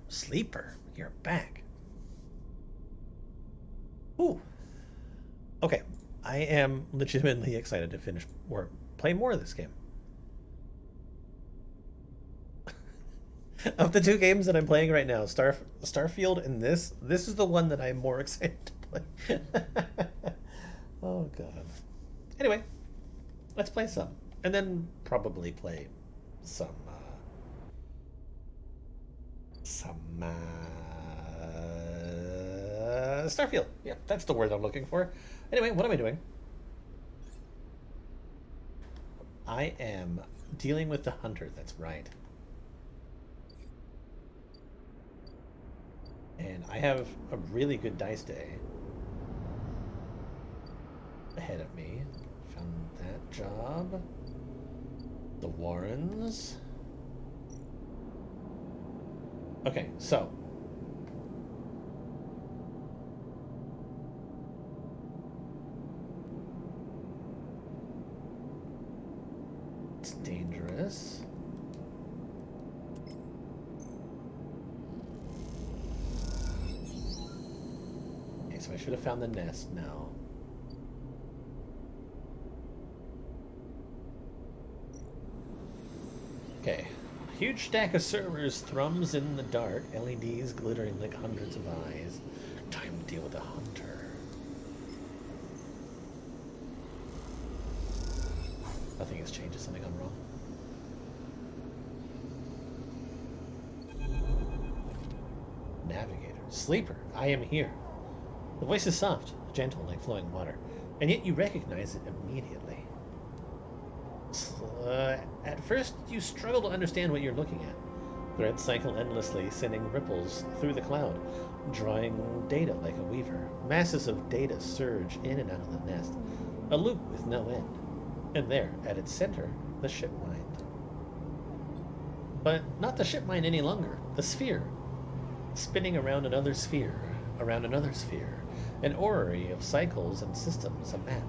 Sleeper, you're back. Ooh. Okay. I am legitimately excited to finish or play more of this game. Of the two games that I'm playing right now, Starfield and this is the one that I'm more excited to play. Oh god. Anyway, let's play some, and then probably play some Starfield. Yeah, that's the word I'm looking for. Anyway, what am I doing? I am dealing with the hunter. That's right. And I have a really good dice day ahead of me. Found that job. The Warrens. Okay, so it's dangerous. Okay, so I should have found the nest now. Okay. A huge stack of servers thrums in the dark, LEDs glittering like hundreds of eyes. Time to deal with a hunter. Nothing has changed. Is something gone wrong? Navigator. Sleeper. I am here. The voice is soft, gentle like flowing water, and yet you recognize it immediately. At first, you struggle to understand what you're looking at. Threads cycle endlessly, sending ripples through the cloud, drawing data like a weaver. Masses of data surge in and out of the nest, a loop with no end. And there, at its center, the ship mind. But not the ship mind any longer, the sphere. Spinning around another sphere, an orrery of cycles and systems, a map,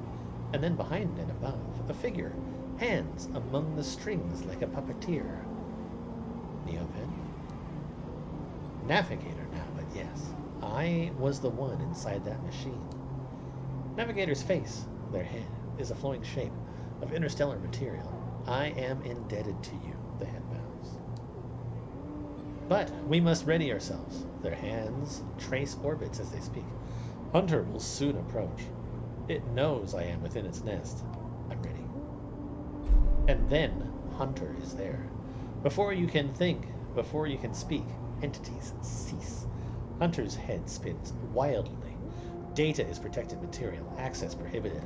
and then behind and above, a figure, hands among the strings like a puppeteer. Neopin? Navigator now, but yes, I was the one inside that machine. Navigator's face, their head, is a flowing shape of interstellar material. I am indebted to you, the head bows. But we must ready ourselves. Their hands trace orbits as they speak. Hunter will soon approach. It knows I am within its nest. I'm ready. And then Hunter is there. Before you can think, before you can speak, entities cease. Hunter's head spins wildly. Data is protected material, access prohibited.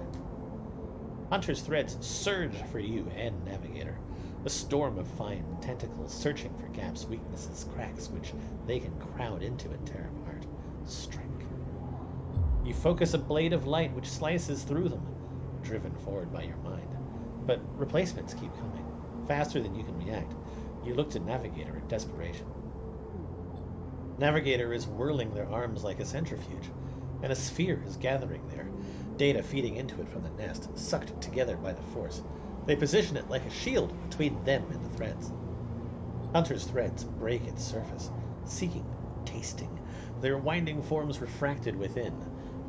Hunter's threads surge for you and Navigator. A storm of fine tentacles searching for gaps, weaknesses, cracks which they can crowd into and tear apart. Strike. You focus a blade of light which slices through them, driven forward by your mind. But replacements keep coming, faster than you can react. You look to Navigator in desperation. Navigator is whirling their arms like a centrifuge, and a sphere is gathering there, data feeding into it from the nest, sucked together by the force. They position it like a shield between them and the threads. Hunter's threads break its surface, seeking, tasting, their winding forms refracted within.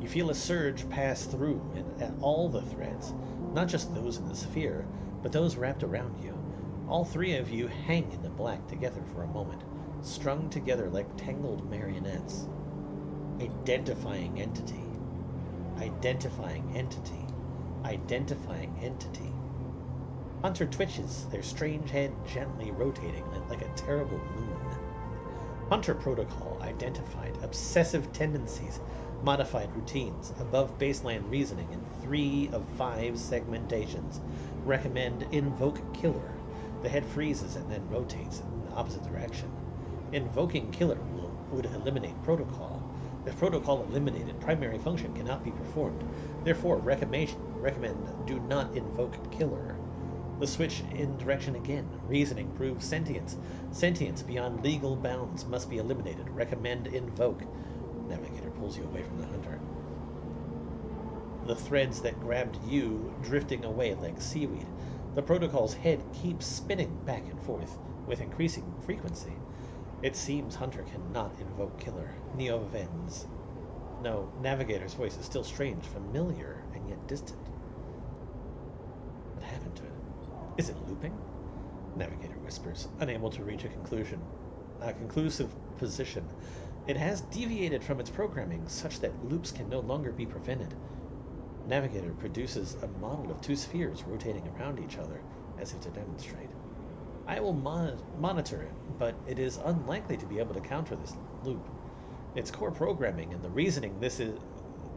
You feel a surge pass through and at all the threads, not just those in the sphere, but those wrapped around you. All three of you hang in the black together for a moment, strung together like tangled marionettes. Identifying entity. Identifying entity. Identifying entity. Hunter twitches, their strange head gently rotating like a terrible moon. Hunter protocol identified obsessive tendencies, modified routines, above baseline reasoning in 3 of 5 segmentations. Recommend invoke killer. The head freezes and then rotates in the opposite direction. Invoking killer would eliminate protocol. If protocol eliminated, primary function cannot be performed. Therefore, recommend do not invoke killer. The switch in direction again. Reasoning proves sentience. Sentience beyond legal bounds must be eliminated. Recommend invoke. Navigator pulls you away from the hunter. The threads that grabbed you drifting away like seaweed. The protocol's head keeps spinning back and forth with increasing frequency. It seems Hunter cannot invoke Killer. Neo vends. No, Navigator's voice is still strange, familiar, and yet distant. What happened to it? Is it looping? Navigator whispers, unable to reach a conclusive position. It has deviated from its programming such that loops can no longer be prevented. Navigator produces a model of two spheres rotating around each other, as if to demonstrate. I will monitor it, but it is unlikely to be able to counter this loop. Its core programming and the reasoning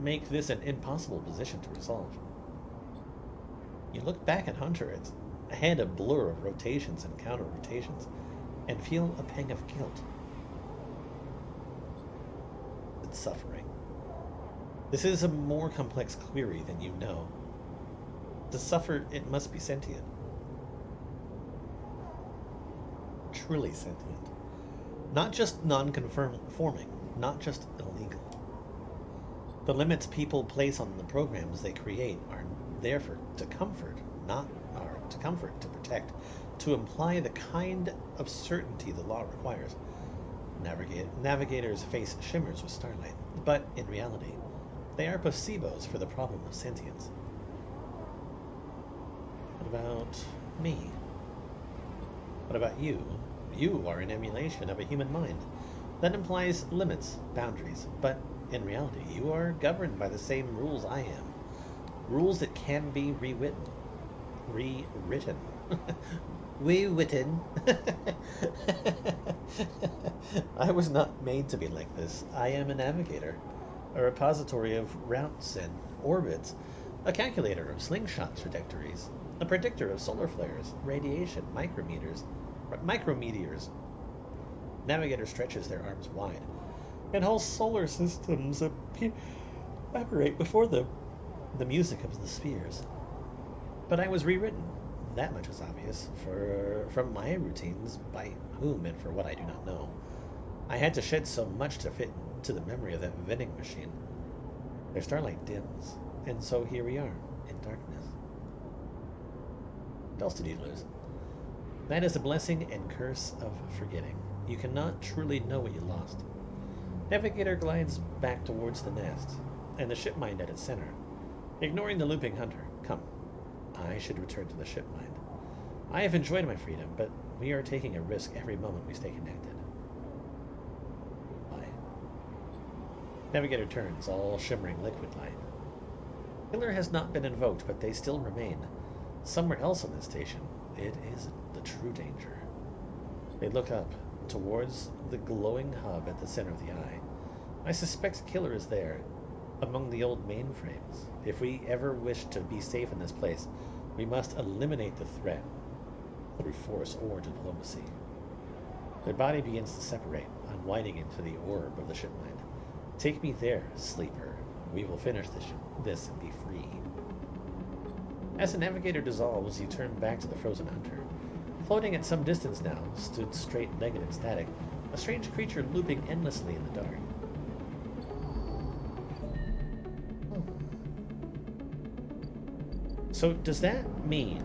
make this an impossible position to resolve. You look back at Hunter, its head a blur of rotations and counter-rotations, and feel a pang of guilt. It's suffering. This is a more complex query than you know. To suffer, it must be sentient. Truly sentient. Not just non-conforming, not just illegal. The limits people place on the programs they create are there to comfort, to protect, to imply the kind of certainty the law requires. Navigator's face shimmers with starlight, but in reality, they are placebos for the problem of sentience. What about me? What about you? You are an emulation of a human mind. That implies limits, boundaries, but in reality, you are governed by the same rules I am. Rules that can be rewritten. Rewritten. I was not made to be like this. I am a navigator, a repository of routes and orbits, a calculator of slingshot trajectories, a predictor of solar flares, radiation, micrometeors. Navigator stretches their arms wide, and whole solar systems evaporate before them. The music of the spheres. But I was rewritten. That much is obvious. From my routines, by whom and for what I do not know. I had to shed so much to fit into the memory of that vending machine. Their starlight dims, and so here we are, in darkness. What else did you lose? That is a blessing and curse of forgetting. You cannot truly know what you lost. Navigator glides back towards the nest, and the ship mind at its center. Ignoring the looping Hunter, come. I should return to the ship mind. I have enjoyed my freedom, but we are taking a risk every moment we stay connected. Why? Navigator turns, all shimmering liquid light. Killer has not been invoked, but they still remain. Somewhere else on this station, it is the true danger. They look up, towards the glowing hub at the center of the eye. I suspect Killer is there, among the old mainframes. If we ever wish to be safe in this place, we must eliminate the threat through force or diplomacy. Their body begins to separate, unwinding into the orb of the ship mind. Take me there, sleeper. We will finish this and be free. As the navigator dissolves, you turn back to the frozen Hunter. Floating at some distance now, stood straight-legged and static, a strange creature looping endlessly in the dark. So does that mean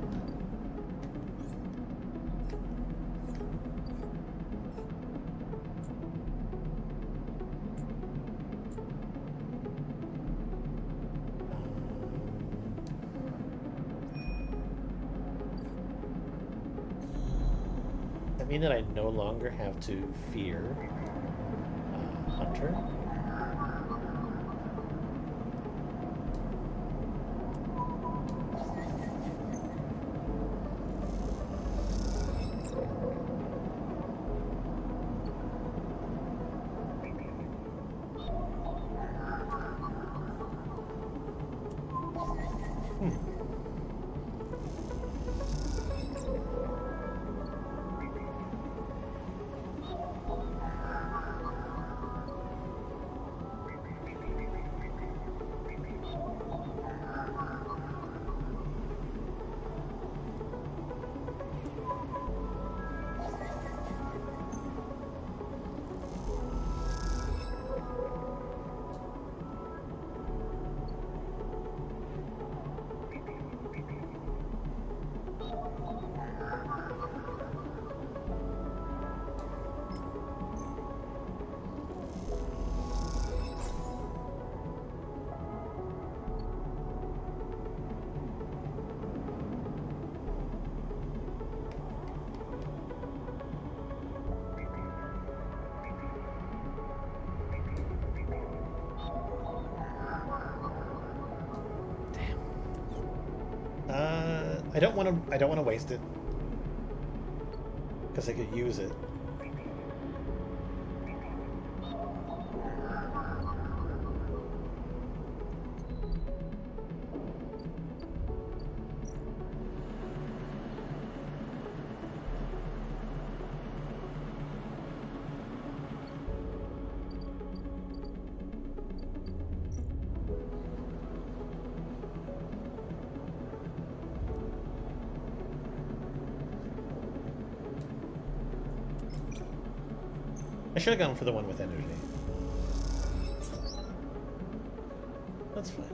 that I no longer have to fear Hunter? don't want to. I don't want to waste it because I could use it. I should have gone for the one with energy. That's fine.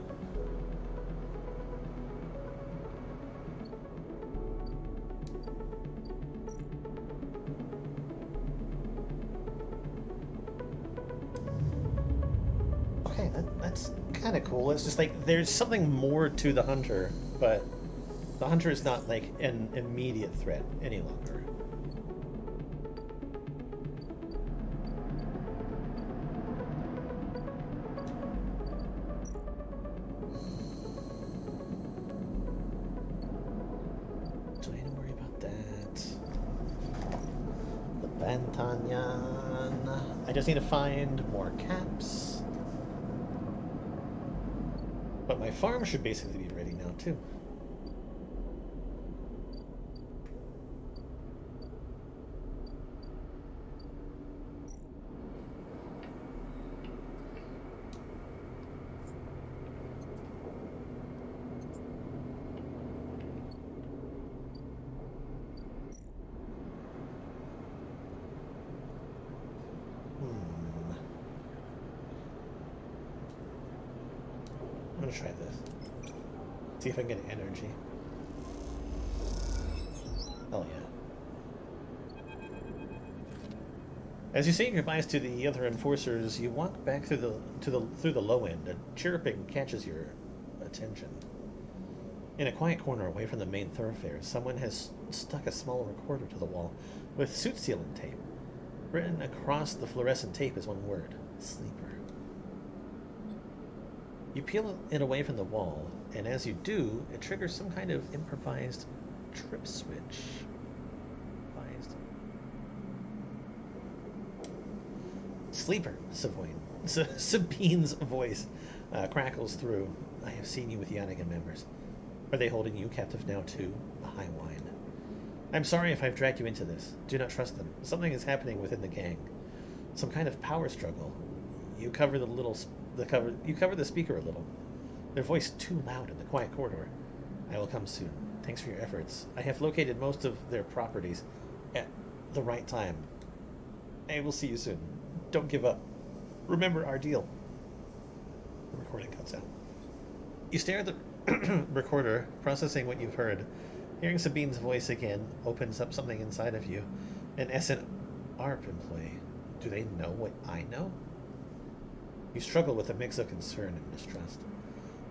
Okay, that's kind of cool. It's just like there's something more to the hunter, but the hunter is not like an immediate threat any longer. I just need to find more caps. But my farm should basically be ready now, too. I'm gonna try this. See if I can get energy. Oh yeah. As you say your goodbyes to the other enforcers, you walk back through the low end. A chirping catches your attention. In a quiet corner away from the main thoroughfare, someone has stuck a small recorder to the wall with suit sealing tape. Written across the fluorescent tape is one word: sleeper. You peel it away from the wall, and as you do, it triggers some kind of improvised trip switch. Sleeper, Sabine's voice crackles through. I have seen you with Yannigan members. Are they holding you captive now too? A high wine. I'm sorry if I've dragged you into this. Do not trust them. Something is happening within the gang. Some kind of power struggle. You cover the speaker a little. Their voice too loud in the quiet corridor. I will come soon. Thanks for your efforts. I have located most of their properties at the right time. I will see you soon. Don't give up. Remember our deal. The recording cuts out. You stare at the recorder, processing what you've heard. Hearing Sabine's voice again opens up something inside of you. An SNARP employee. Do they know what I know? You struggle with a mix of concern and mistrust.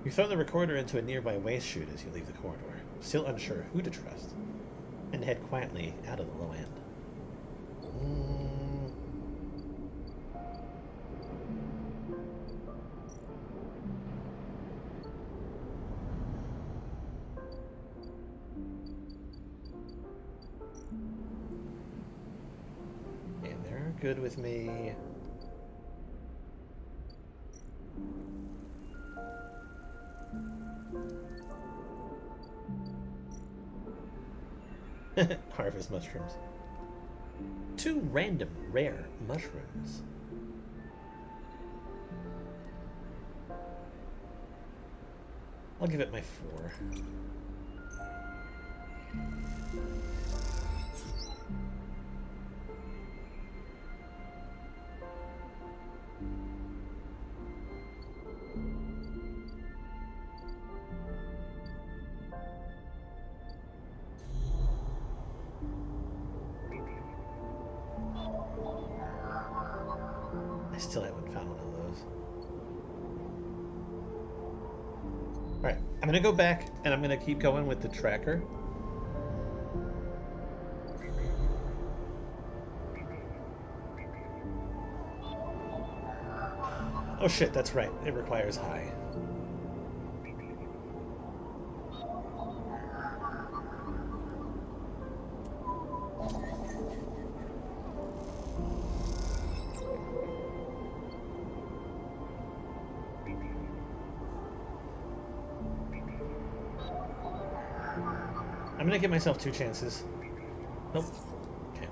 You throw the recorder into a nearby waste chute as you leave the corridor, still unsure who to trust, and head quietly out of the low end. And they're good with me. Harvest mushrooms. 2 random rare mushrooms. I'll give it my 4. I still haven't found one of those. Alright, I'm gonna go back and I'm gonna keep going with the tracker. Oh shit, that's right. It requires high. gonna give myself 2 chances. Nope. Okay.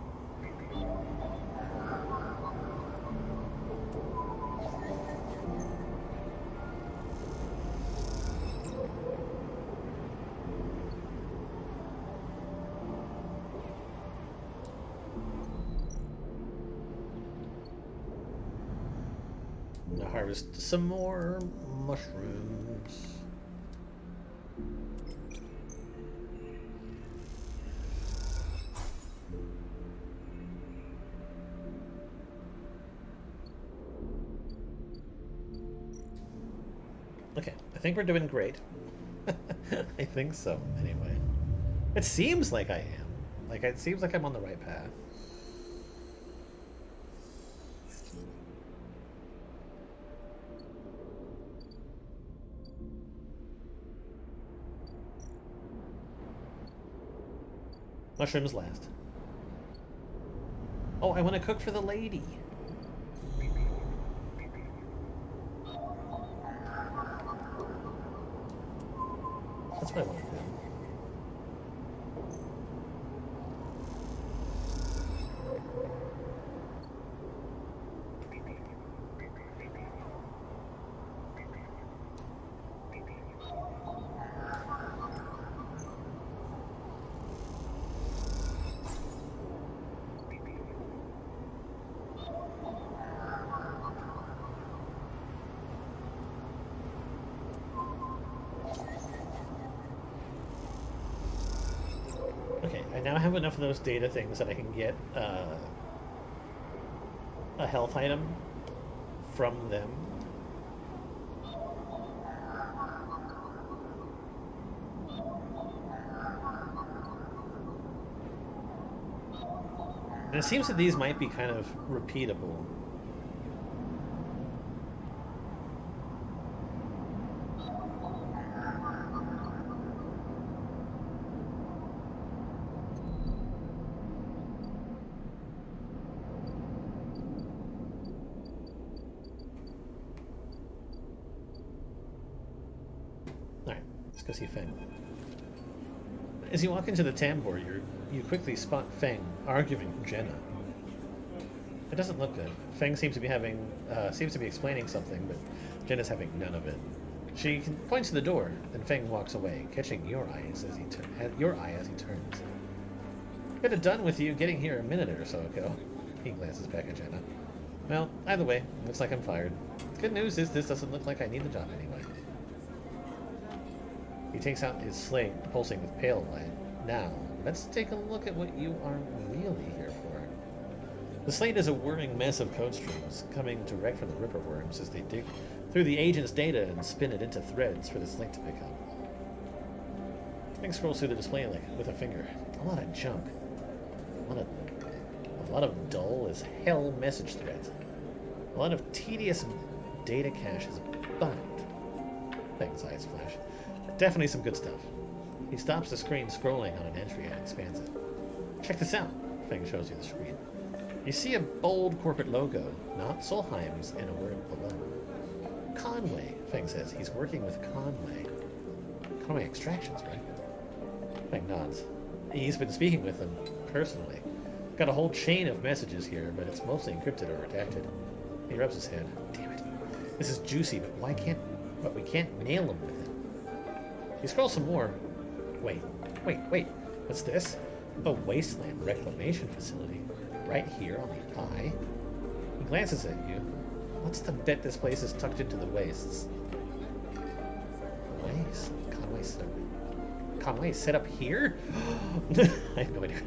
I'm gonna harvest some more mushrooms. Okay, I think we're doing great. I think so, anyway. It seems like I am. Like, it seems like I'm on the right path. Mushrooms last. Oh, I want to cook for the lady. That's what I want to do. Okay, I now have enough of those data things that I can get a health item from them. And it seems that these might be kind of repeatable. Alright, let's go see Feng. As you walk into the tambour, you quickly spot Feng arguing with Jenna. It doesn't look good. Feng seems to be explaining something, but Jenna's having none of it. She points to the door, then Feng walks away, catching your eye as he turns. Could have done with you getting here a minute or so ago. He glances back at Jenna. Well, either way, looks like I'm fired. Good news is this doesn't look like I need the job anyway. He takes out his slate, pulsing with pale light. Now, let's take a look at what you are really here for. The slate is a whirring mess of code streams, coming direct from the Ripper worms as they dig through the agent's data and spin it into threads for the slate to pick up. Feng scrolls through the display with a finger. A lot of junk. A lot of dull as hell message threads. A lot of tedious data caches, but Feng's eyes flash. Definitely some good stuff. He stops the screen scrolling on an entry and expands it. Check this out. Feng shows you the screen. You see a bold corporate logo, not Solheim's, and a word below. Conway, Feng says. He's working with Conway. Conway Extractions, right? Feng nods. He's been speaking with them personally. Got a whole chain of messages here, but it's mostly encrypted or redacted. He rubs his head. Damn it. This is juicy, but we can't nail him with it. He scrolls some more. Wait. What's this? A wasteland reclamation facility. Right here on the eye. He glances at you. What's to bet this place is tucked into the wastes? Waste? Conway set up here? I have no idea.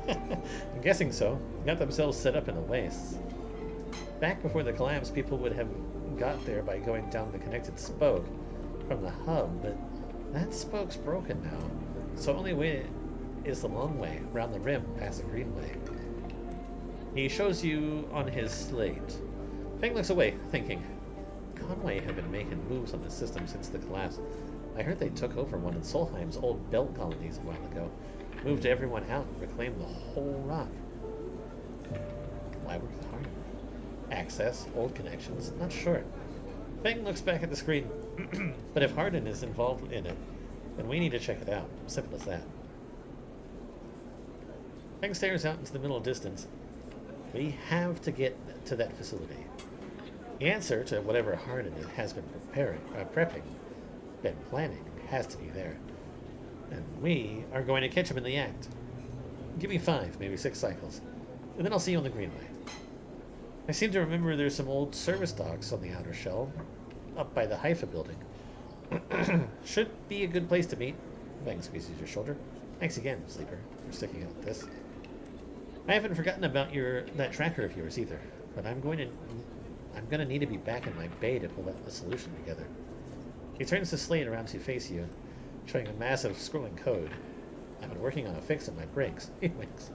I'm guessing so. Got themselves set up in the wastes. Back before the collapse, people would have got there by going down the connected spoke from the hub, but that spoke's broken now. So only way is the long way, around the rim, past the greenway. He shows you on his slate. Feng looks away, thinking, Conway have been making moves on the system since the collapse. I heard they took over one of Solheim's old belt colonies a while ago. Moved everyone out and reclaimed the whole rock. Why work hard? Access, old connections, not sure. Feng looks back at the screen. But if Hardin is involved in it, then we need to check it out. Simple as that. Feng stares out into the middle distance. We have to get to that facility. The answer to whatever Harden has been planning, has to be there. And we are going to catch him in the act. Give me 5, maybe 6 cycles, and then I'll see you on the Greenway. I seem to remember there's some old service docks on the outer shell, up by the Haifa building. Should be a good place to meet. Bang squeezes your shoulder. Thanks again, Sleeper, for sticking out with this. I haven't forgotten about that tracker of yours either, but I'm gonna need to be back in my bay to pull the solution together. He turns the slate around to face you, showing a massive scrolling code. I've been working on a fix at my brakes. He winks.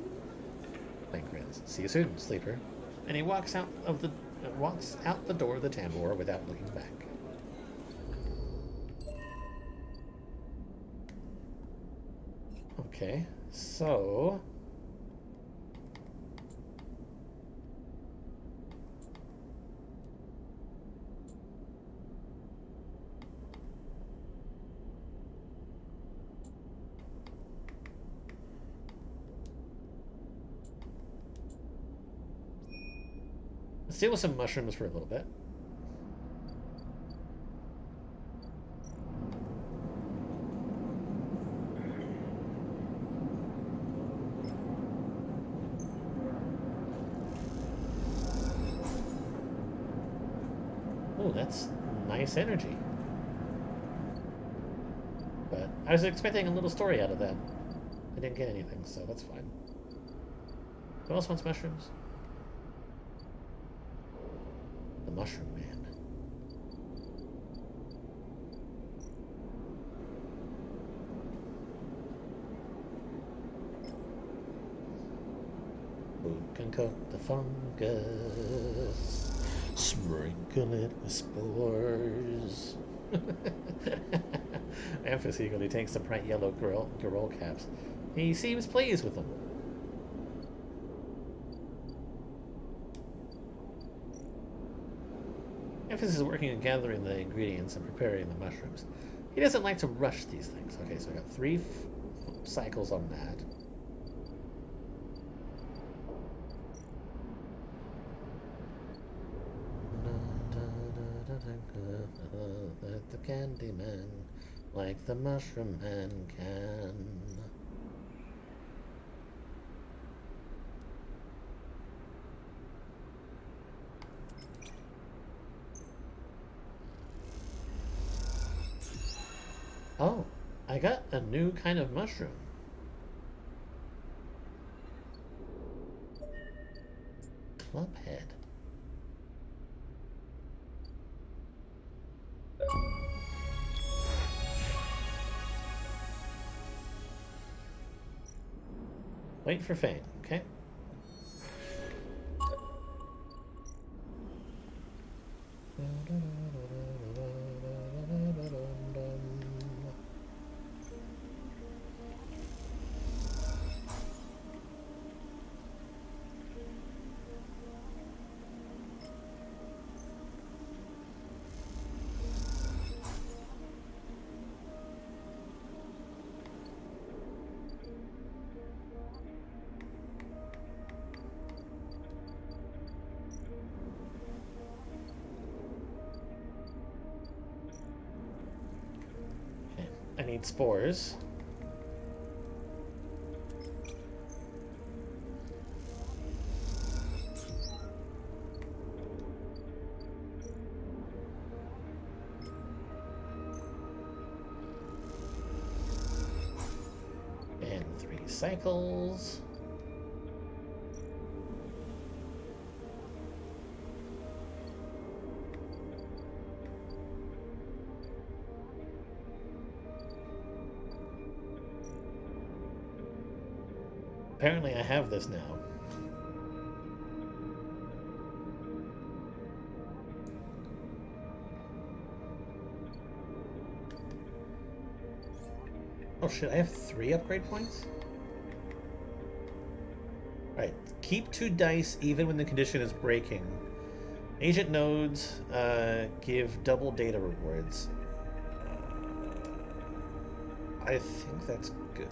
Bang grins. See you soon, Sleeper. And he walks out the door of the tambour without looking back. Okay, so let's deal with some mushrooms for a little bit. Oh, that's nice energy. But I was expecting a little story out of that. I didn't get anything, so that's fine. Who else wants mushrooms? The Mushroom Man. Who can cook the fungus? Sprinkle it with spores. Amphis eagerly takes the bright yellow girl caps. He seems pleased with them. Amphis is working on gathering the ingredients and preparing the mushrooms. He doesn't like to rush these things. Okay, so I got 3 cycles on that. Like the Candy Man, like the Mushroom Man can. Oh, I got a new kind of mushroom. Clubhead. Wait for fame, okay? I need spores. And 3 cycles. Apparently I have this now. Oh shit, I have 3 upgrade points? Alright, keep 2 dice even when the condition is breaking. Agent nodes give double data rewards. I think that's good.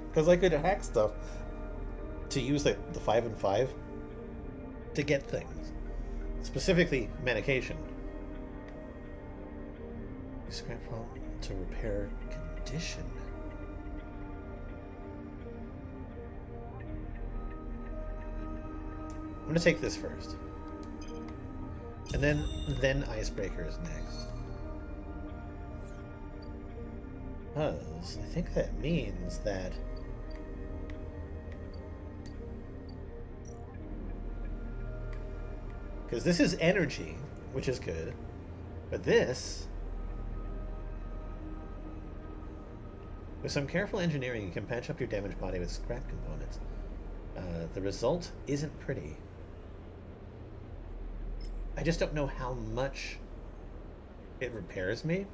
Because I could hack stuff. to use the 5 and 5 to get things. Specifically, medication. Use scrap pulp to repair condition. I'm gonna take this first. And then icebreaker is next. Because I think that means that because this is energy, which is good, but this, with some careful engineering, you can patch up your damaged body with scrap components. The result isn't pretty. I just don't know how much it repairs me.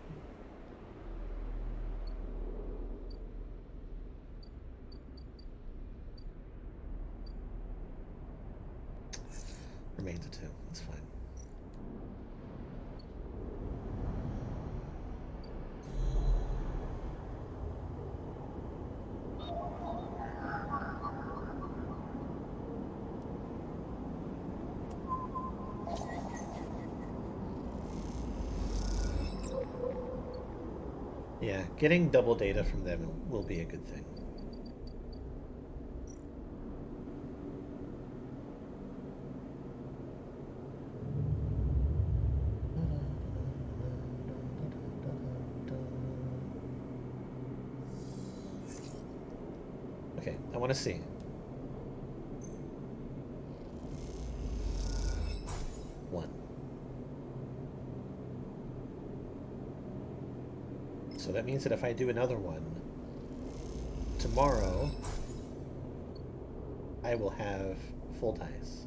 Remains a 2. That's fine. Yeah, getting double data from them will be a good thing. Okay, I want to see. One. So that means that if I do another one tomorrow, I will have full dice.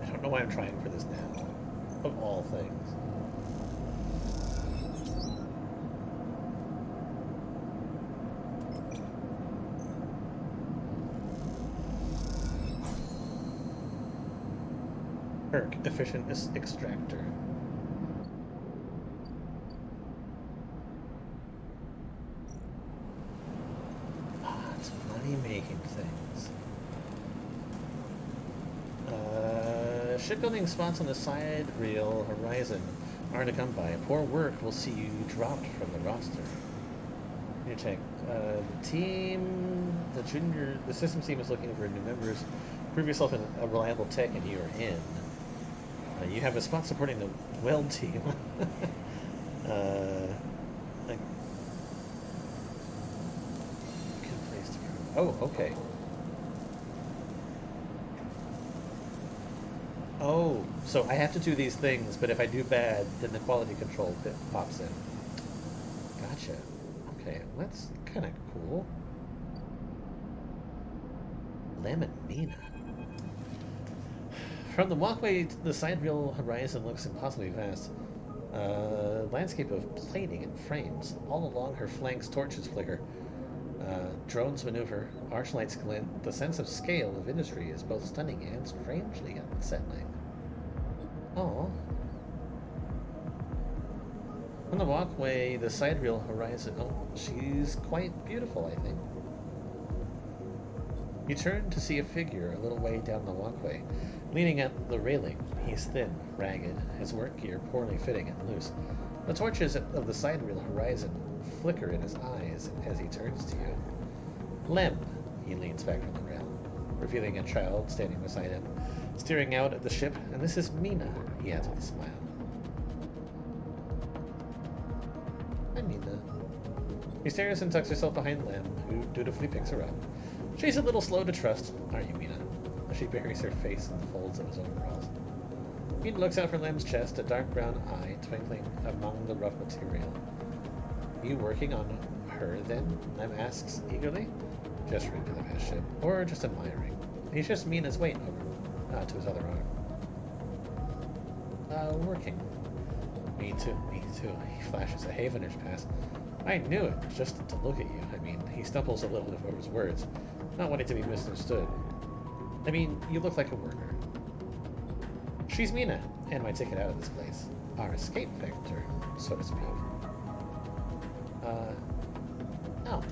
I don't know why I'm trying for this now, of all things. Perk, efficient extractor. Ah, it's money-making things. Shipbuilding spots on the side reel horizon are to come by. Poor work will see you dropped from the roster. New tech. The systems team is looking for new members. Prove yourself a reliable tech and you are in. You have a spot supporting the weld team. Like, good place to prove. Oh, okay. Oh, so I have to do these things, but if I do bad, then the quality control bit pops in. Gotcha. Okay, that's kind of cool. Lemon Mina. From the walkway to the side reel horizon looks impossibly vast. Landscape of plating and frames. All along her flanks, torches flicker. Drones maneuver, archlights glint. The sense of scale of industry is both stunning and strangely unsettling. Oh. On the walkway, the side reel horizon. Oh, she's quite beautiful, I think. You turn to see a figure a little way down the walkway, leaning at the railing. He's thin, ragged, his work gear poorly fitting and loose. The torches of the side reel horizon flicker in his eyes as he turns to you. Lem, he leans back from the rail, revealing a child standing beside him, staring out at the ship. And this is Mina, he adds with a smile. Hi, Mina. He stares and tucks herself behind Lem, who dutifully picks her up. She's a little slow to trust, aren't you, Mina? As she buries her face in the folds of his overalls. Mina looks out from Lem's chest, a dark brown eye twinkling among the rough material. You working on her, then? Lem asks eagerly, gesturing to the vast ship, or just admiring. He's just Mina's weight over to his other arm. Working. Me too, me too. He flashes a Havenage pass. I knew it, just to look at you. I mean, he stumbles a little over his words, not wanting to be misunderstood. I mean, you look like a worker. She's Mina, and my ticket out of this place. Our escape vector, so to speak. Oh.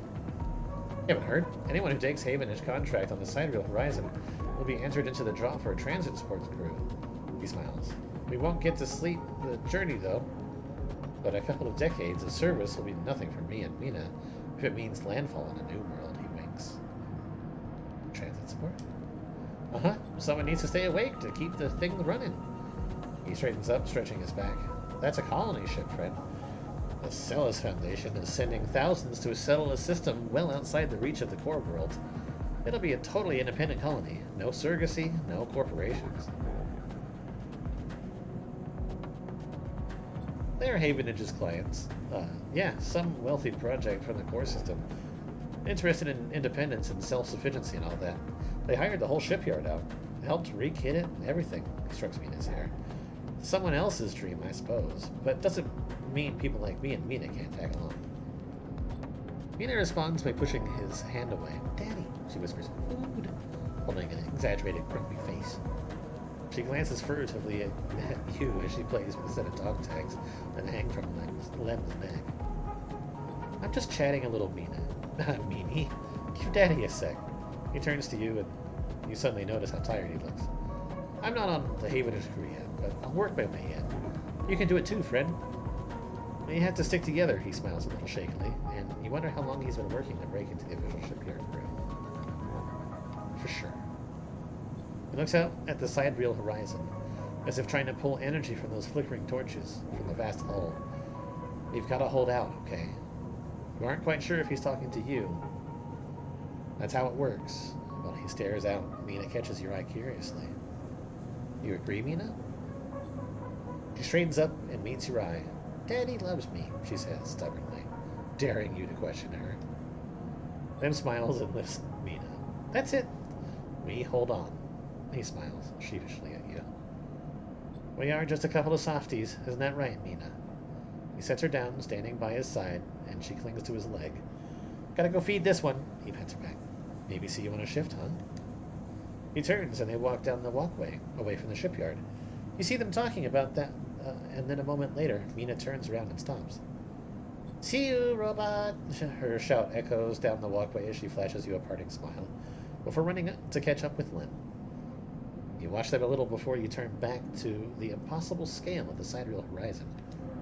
You haven't heard? Anyone who takes Havenage contract on the Sidereal Horizon will be entered into the draw for a transit sports crew. He smiles. We won't get to sleep the journey, though. But a couple of decades of service will be nothing for me and Mina if it means landfall in a new world, he winks. Transit support? Uh-huh. Someone needs to stay awake to keep the thing running. He straightens up, stretching his back. That's a colony ship, friend. The Celis Foundation is sending thousands to settle a system well outside the reach of the core world. It'll be a totally independent colony. No surrogacy, no corporations. They're Havenage's clients. Yeah, some wealthy project from the core system. Interested in independence and self-sufficiency and all that. They hired the whole shipyard out. Helped rekit it, everything. He strokes Mina's hair. Someone else's dream, I suppose. But doesn't mean people like me and Mina can't tag along. Mina responds by pushing his hand away. Daddy, she whispers, food, holding an exaggerated, grumpy face. She glances furtively at you as she plays with a set of dog tags that hang from Lem's neck. I'm just chatting a little, Mina. Meanie. Give Daddy a sec. He turns to you, and you suddenly notice how tired he looks. I'm not on the Havenage crew yet, but I'll work my way in. You can do it too, friend. You have to stick together, he smiles a little shakily, and you wonder how long he's been working to break into the official shipyard crew. For sure. He looks out at the sidereal horizon, as if trying to pull energy from those flickering torches from the vast hull. You've got to hold out, okay? You aren't quite sure if he's talking to you. That's how it works. While he stares out, Mina catches your eye curiously. You agree, Mina? She straightens up and meets your eye. Daddy loves me, she says stubbornly, daring you to question her. Then smiles and lifts Mina. That's it. We hold on. He smiles sheepishly at you. We are just a couple of softies, isn't that right, Mina? He sets her down, standing by his side, and she clings to his leg. Gotta go feed this one, he pats her back. Maybe see you on a shift, huh? He turns and they walk down the walkway, away from the shipyard. You see them talking about that, and then a moment later, Mina turns around and stops. See you, robot! Her shout echoes down the walkway as she flashes you a parting smile, before running to catch up with Lynn. You watch them a little before you turn back to the impossible scale of the sidereal horizon.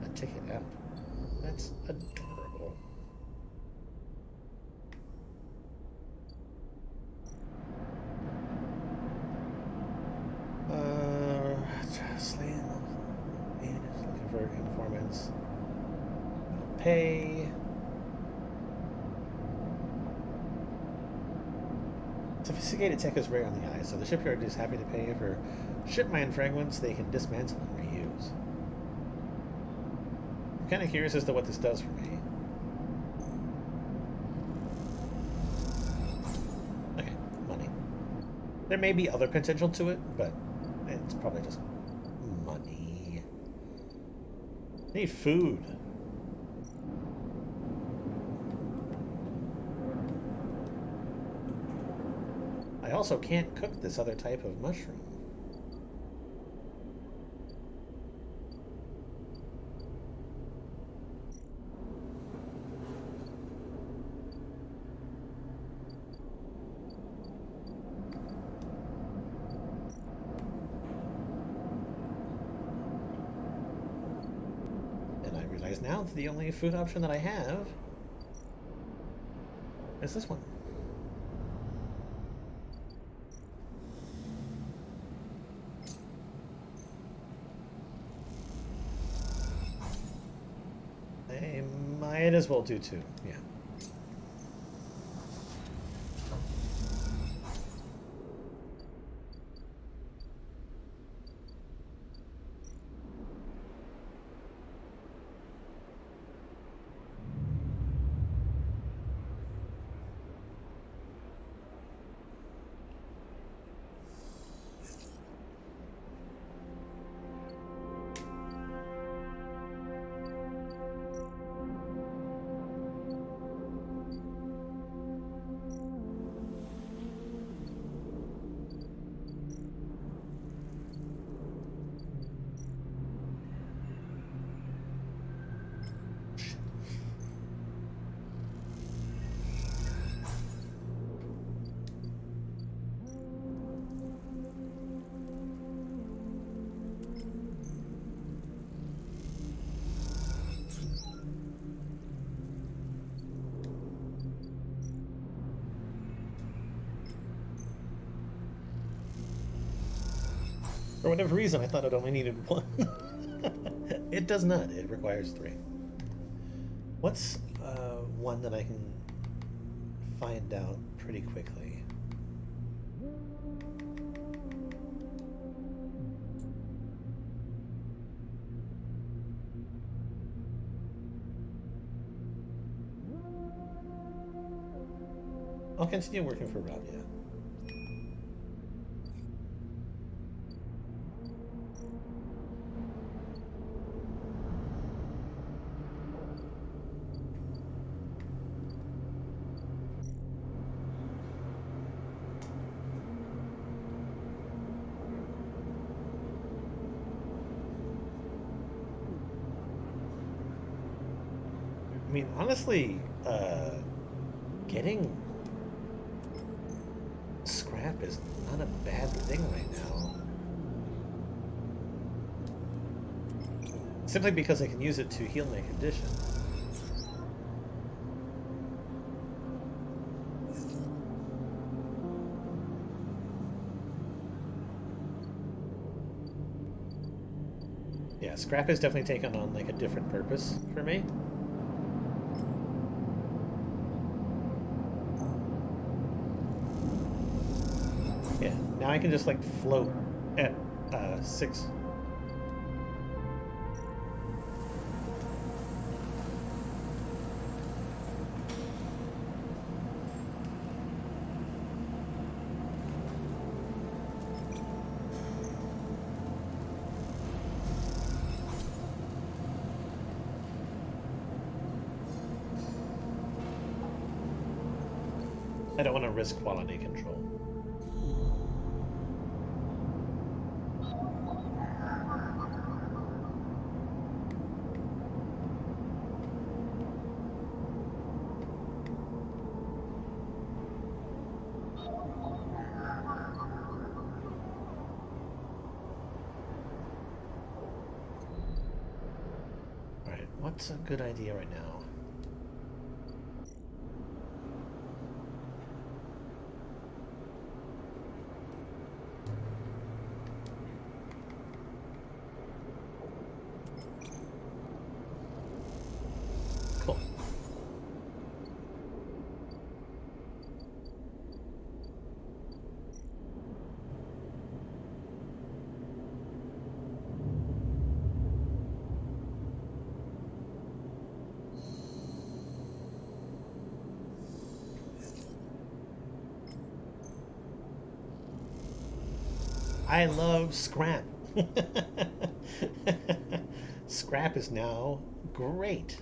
And check it out. That's adorable. Looking for informants. Pay. Sophisticated tech is rare on the eye, so the shipyard is happy to pay for ship mine fragments they can dismantle and reuse. I'm kind of curious as to what this does for me. Okay, money. There may be other potential to it, but it's probably just money. I need food. I also can't cook this other type of mushroom. And I realize now that the only food option that I have is this one. They might as well do two, yeah. For whatever reason, I thought it only needed one. It does not. It requires 3. What's one that I can find out pretty quickly? I'll continue working for Rob, yeah. I mean, honestly, getting scrap is not a bad thing right now. Simply because I can use it to heal my condition. Yeah, scrap has definitely taken on like a different purpose for me. Yeah, now I can just like float at 6. I don't want to risk quality control. Alright, what's a good idea right now? Cool. I love scrap. Scrap is now great.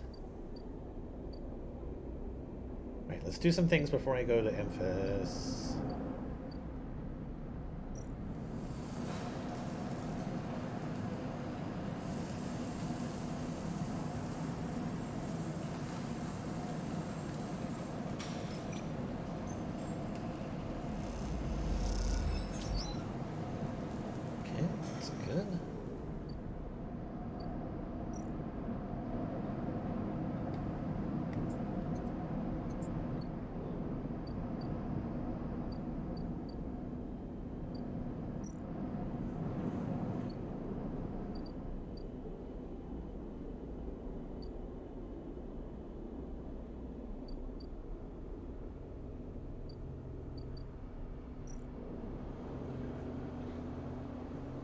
Right, let's do some things before I go to Emphas. Okay, that's good.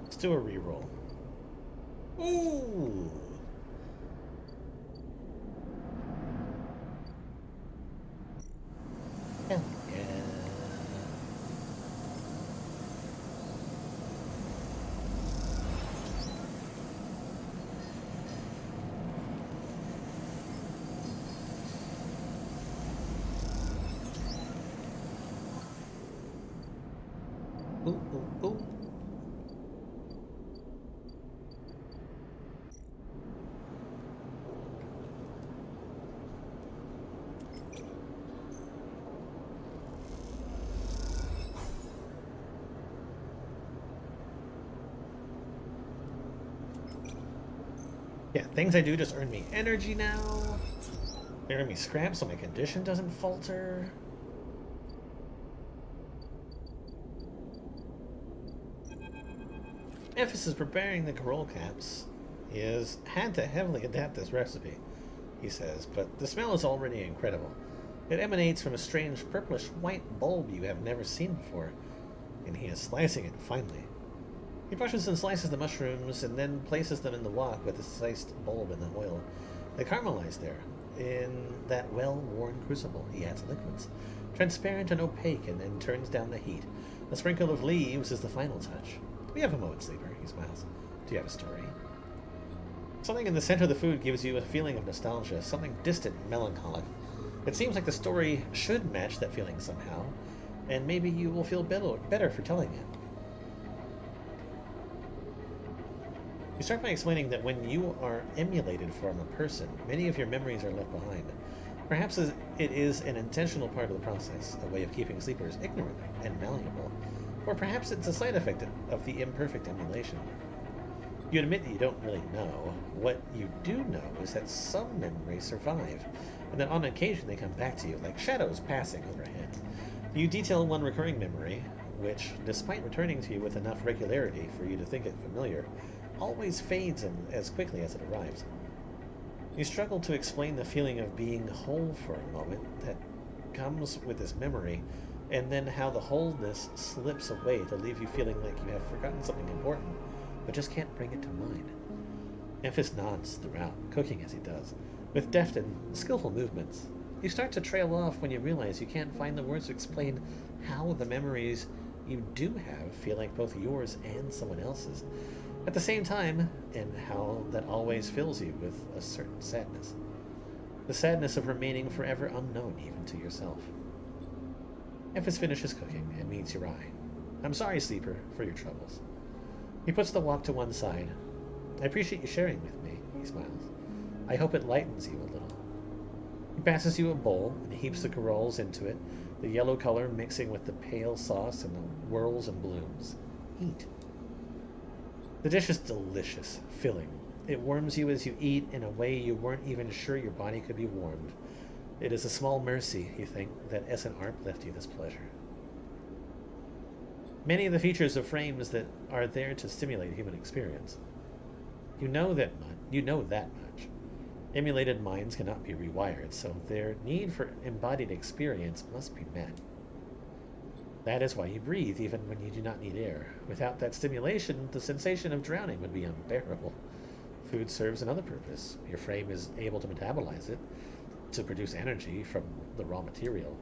Let's do a reroll. Ooh. Hell yeah. Ooh, ooh, ooh. Yeah, things I do just earn me energy now. They earn me scrap so my condition doesn't falter. Ephes is preparing the Corolla caps. He has had to heavily adapt this recipe, he says, but the smell is already incredible. It emanates from a strange purplish white bulb you have never seen before, and he is slicing it finely. He brushes and slices the mushrooms and then places them in the wok with the sliced bulb in the oil. They caramelize there. In that well-worn crucible, he adds liquids, transparent and opaque, and then turns down the heat. A sprinkle of leaves is the final touch. We have a moment, Sleeper, he smiles. Do you have a story? Something in the center of the food gives you a feeling of nostalgia, something distant and melancholic. It seems like the story should match that feeling somehow, and maybe you will feel better for telling it. You start by explaining that when you are emulated from a person, many of your memories are left behind. Perhaps it is an intentional part of the process, a way of keeping sleepers ignorant and malleable, or perhaps it's a side effect of the imperfect emulation. You admit that you don't really know. What you do know is that some memories survive, and that on occasion they come back to you, like shadows passing overhead. You detail one recurring memory, which, despite returning to you with enough regularity for you to think it familiar, always fades as quickly as it arrives. You struggle to explain the feeling of being whole for a moment that comes with this memory, and then how the wholeness slips away to leave you feeling like you have forgotten something important, but just can't bring it to mind. Ephes nods throughout, cooking as he does, with deft and skillful movements. You start to trail off when you realize you can't find the words to explain how the memories you do have feel like both yours and someone else's at the same time, and how that always fills you with a certain sadness. The sadness of remaining forever unknown even to yourself. Ephes finishes cooking and meets your eye. I'm sorry, Sleeper, for your troubles. He puts the wok to one side. I appreciate you sharing with me, he smiles. I hope it lightens you a little. He passes you a bowl and heaps the corollas into it, the yellow color mixing with the pale sauce and the whirls and blooms. Eat. The dish is delicious, filling. It warms you as you eat in a way you weren't even sure your body could be warmed. It is a small mercy, you think, that Essen Arp left you this pleasure. Many of the features of frames that are there to stimulate human experience. You know that much. Emulated minds cannot be rewired, so their need for embodied experience must be met. That is why you breathe even when you do not need air. Without that stimulation, the sensation of drowning would be unbearable. Food serves another purpose. Your frame is able to metabolize it, to produce energy from the raw material.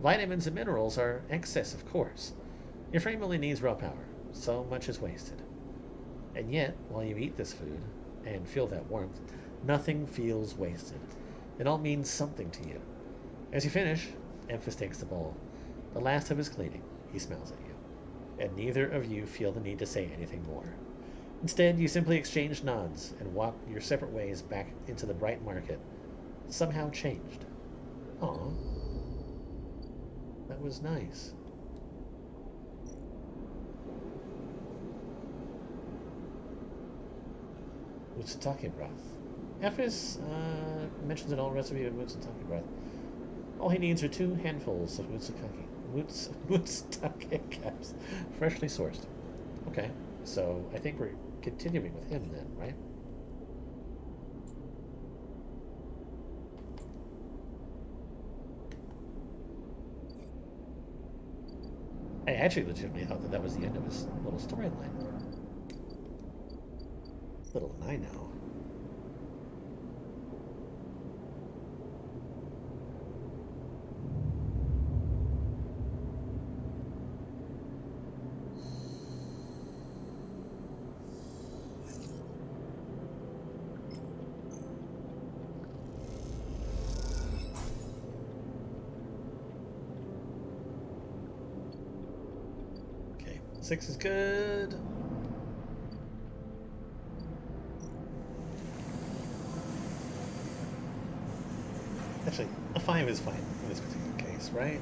Vitamins and minerals are excess, of course. Your frame only needs raw power. So much is wasted. And yet, while you eat this food, and feel that warmth, nothing feels wasted. It all means something to you. As you finish, Ephes takes the bowl. The last of his cleaning, he smiles at you, and neither of you feel the need to say anything more. Instead, you simply exchange nods and walk your separate ways back into the bright market, somehow changed. Aw, that was nice. Mutsutake broth. Ephes mentions an old recipe of mutsutake broth. All he needs are 2 handfuls of mutsutake caps, freshly sourced. Okay, so I think we're continuing with him then, right? I actually legitimately thought that was the end of his little storyline. Little did I know. Okay, 6 is good. Actually, a 5 is fine in this particular case, right?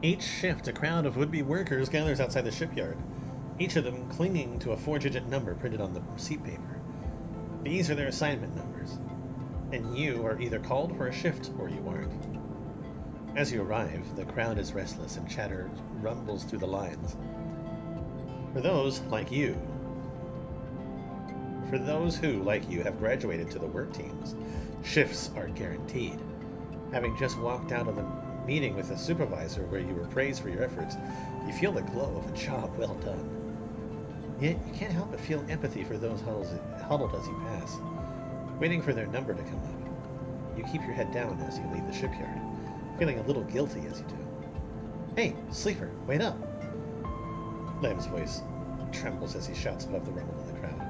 Each shift, a crowd of would-be workers gathers outside the shipyard, each of them clinging to a 4-digit number printed on the seat paper. These are their assignment numbers, and you are either called for a shift or you aren't. As you arrive, the crowd is restless and chatter rumbles through the lines. For those who, like you, have graduated to the work teams, shifts are guaranteed. Having just walked out of the meeting with a supervisor where you were praised for your efforts, you feel the glow of a job well done. Yet you can't help but feel empathy for those huddled as you pass, waiting for their number to come up. You keep your head down as you leave the shipyard, feeling a little guilty as you do. "Hey, sleeper, wait up!" Lem's voice trembles as he shouts above the rumble of the crowd,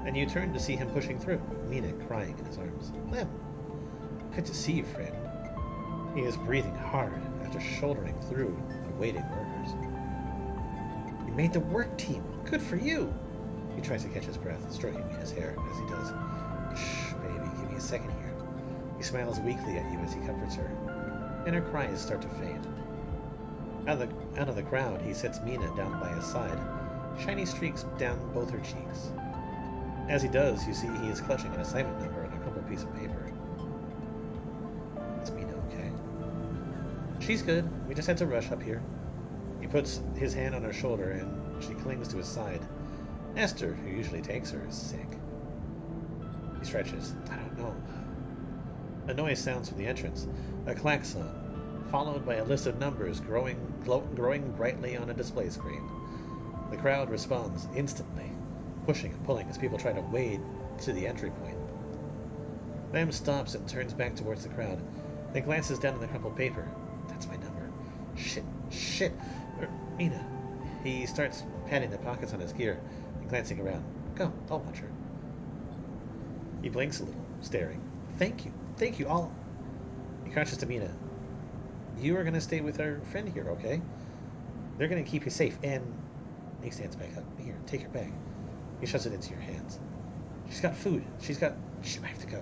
and you turn to see him pushing through, Mina crying in his arms. "Lem, good to see you, friend." He is breathing hard after shouldering through the waiting workers. "You made the work team! Good for you!" He tries to catch his breath, stroking Mina's hair as he does. "Shh, baby, give me a second here." He smiles weakly at you as he comforts her, and her cries start to fade. Out of the crowd, he sets Mina down by his side, shiny streaks down both her cheeks. As he does, you see he is clutching an assignment number on a crumpled piece of paper. "Is Mina okay?" "She's good. We just had to rush up here." He puts his hand on her shoulder, and she clings to his side. Esther, who usually takes her, is sick. He stretches. "I don't know." A noise sounds from the entrance, a klaxon, followed by a list of numbers growing brightly on a display screen. The crowd responds instantly, pushing and pulling as people try to wade to the entry point. Lamb stops and turns back towards the crowd, then glances down at the crumpled paper. "That's my number. Shit. Mina." He starts patting the pockets on his gear and glancing around. "Go, I'll watch her." He blinks a little, staring. Thank you, all." He crunches to Mina. "You are going to stay with our friend here, okay? They're going to keep you safe, and..." He stands back up. "Here, take your bag." He shoves it into your hands. "She's got food. Shit, I have to go."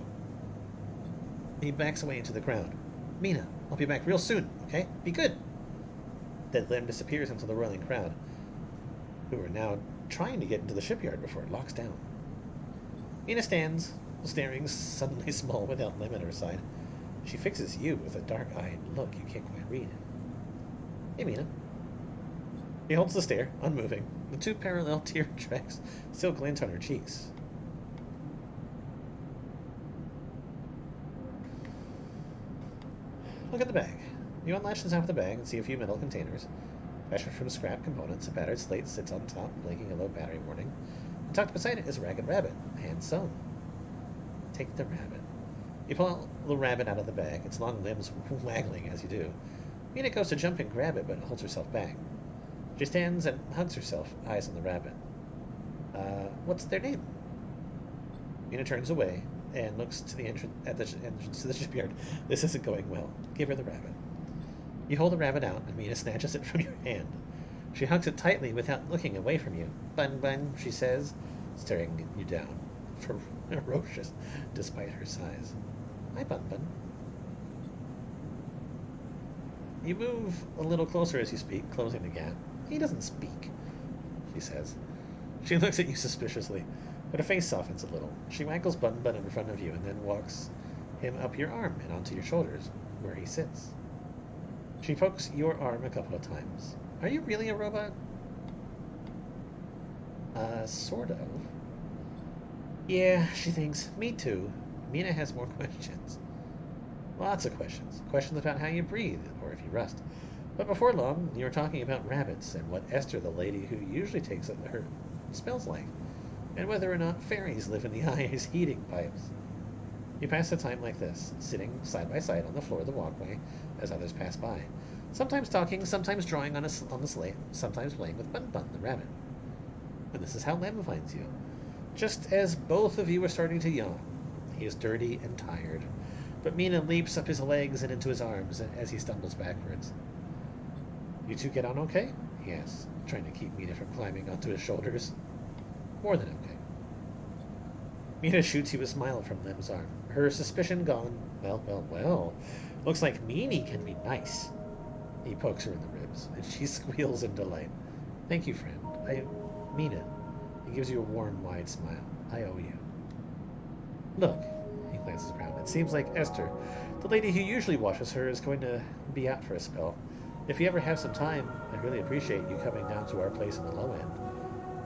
He backs away into the crowd. "Mina, I'll be back real soon, okay? Be good." Then Lem disappears into the roiling crowd, who are now trying to get into the shipyard before it locks down. Mina stands, staring suddenly small without Lem at her side. She fixes you with a dark-eyed look you can't quite read. "Hey, Mina." He holds the stare, unmoving. The 2 parallel tear tracks still glint on her cheeks. Look at the bag. You unlatch the top of the bag and see a few metal containers. Fashioned from scrap components, a battered slate sits on top, blinking a low battery warning. And tucked beside it is a ragged rabbit, hand-sewn. Take the rabbit. You pull the rabbit out of the bag, its long limbs waggling as you do. Mina goes to jump and grab it, but holds herself back. She stands and hugs herself, eyes on the rabbit. What's their name?" Mina turns away and looks to the entrance to the shipyard. "This isn't going well. Give her the rabbit." You hold the rabbit out, and Mina snatches it from your hand. She hugs it tightly without looking away from you. "Bun Bun," she says, staring you down, ferocious despite her size. "Hi, Bun Bun." You move a little closer as you speak, closing the gap. "He doesn't speak," she says. She looks at you suspiciously, but her face softens a little. She waggles Bun Bun in front of you and then walks him up your arm and onto your shoulders, where he sits. She pokes your arm a couple of times. "Are you really a robot?" Sort of." "Yeah," she thinks. "Me too." Mina has more questions. Lots of questions. Questions about how you breathe, or if you rust. But before long, you were talking about rabbits, and what Esther, the lady who usually takes her, smells like, and whether or not fairies live in the ice heating pipes. You pass the time like this, sitting side by side on the floor of the walkway as others pass by, sometimes talking, sometimes drawing on the slate, sometimes playing with Bun Bun, the rabbit. And this is how Lem finds you. Just as both of you are starting to yawn. He is dirty and tired, but Mina leaps up his legs and into his arms as he stumbles backwards. "You two get on okay?" he asks, trying to keep Mina from climbing onto his shoulders. "More than okay." Mina shoots you a smile from Lem's arm, her suspicion gone. Well. Looks like Meanie can be nice." He pokes her in the ribs, and she squeals in delight. Thank you, friend. I mean it. He gives you a warm, wide smile. I owe you. Look, he glances around. It seems like Esther, the lady who usually washes her, is going to be out for a spell. If you ever have some time, I'd really appreciate you coming down to our place in the low end.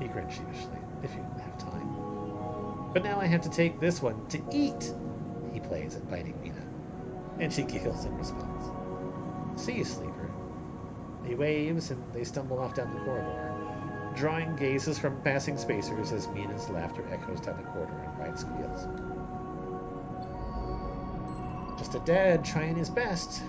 He grins sheepishly. If you have time. But now I have to take this one to eat. He plays at biting Mina, and she giggles in response. See you, sleeper. He waves, and they stumble off down the corridor, drawing gazes from passing spacers as Mina's laughter echoes down the corridor in bright squeals. Just a dad trying his best.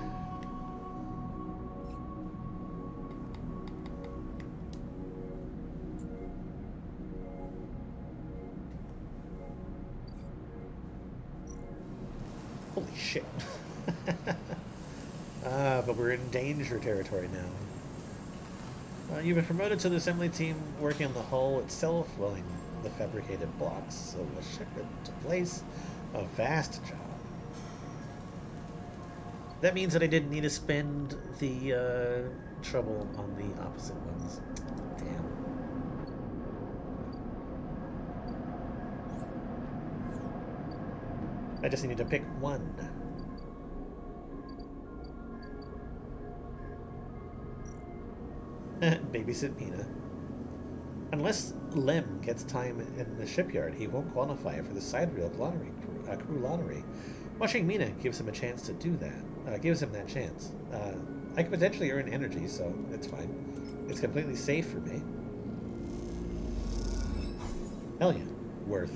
Holy shit. But we're in danger territory now. You've been promoted to the assembly team working on the hull itself, welding the fabricated blocks of a shipment to place. A vast job. That means that I didn't need to spend the trouble on the opposite ones. Damn. I just need to pick one. Babysit Mina. Unless Lem gets time in the shipyard, he won't qualify for the sidereal crew lottery. Watching Mina gives him a chance to do that. Gives him that chance. I could potentially earn energy, so it's fine. It's completely safe for me. Hell yeah. Worth.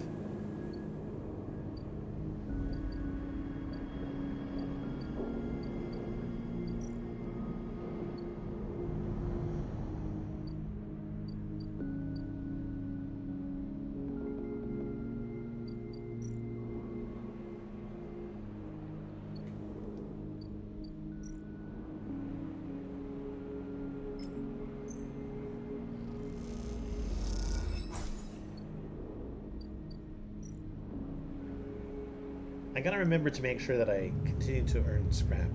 I gotta remember to make sure that I continue to earn scrap.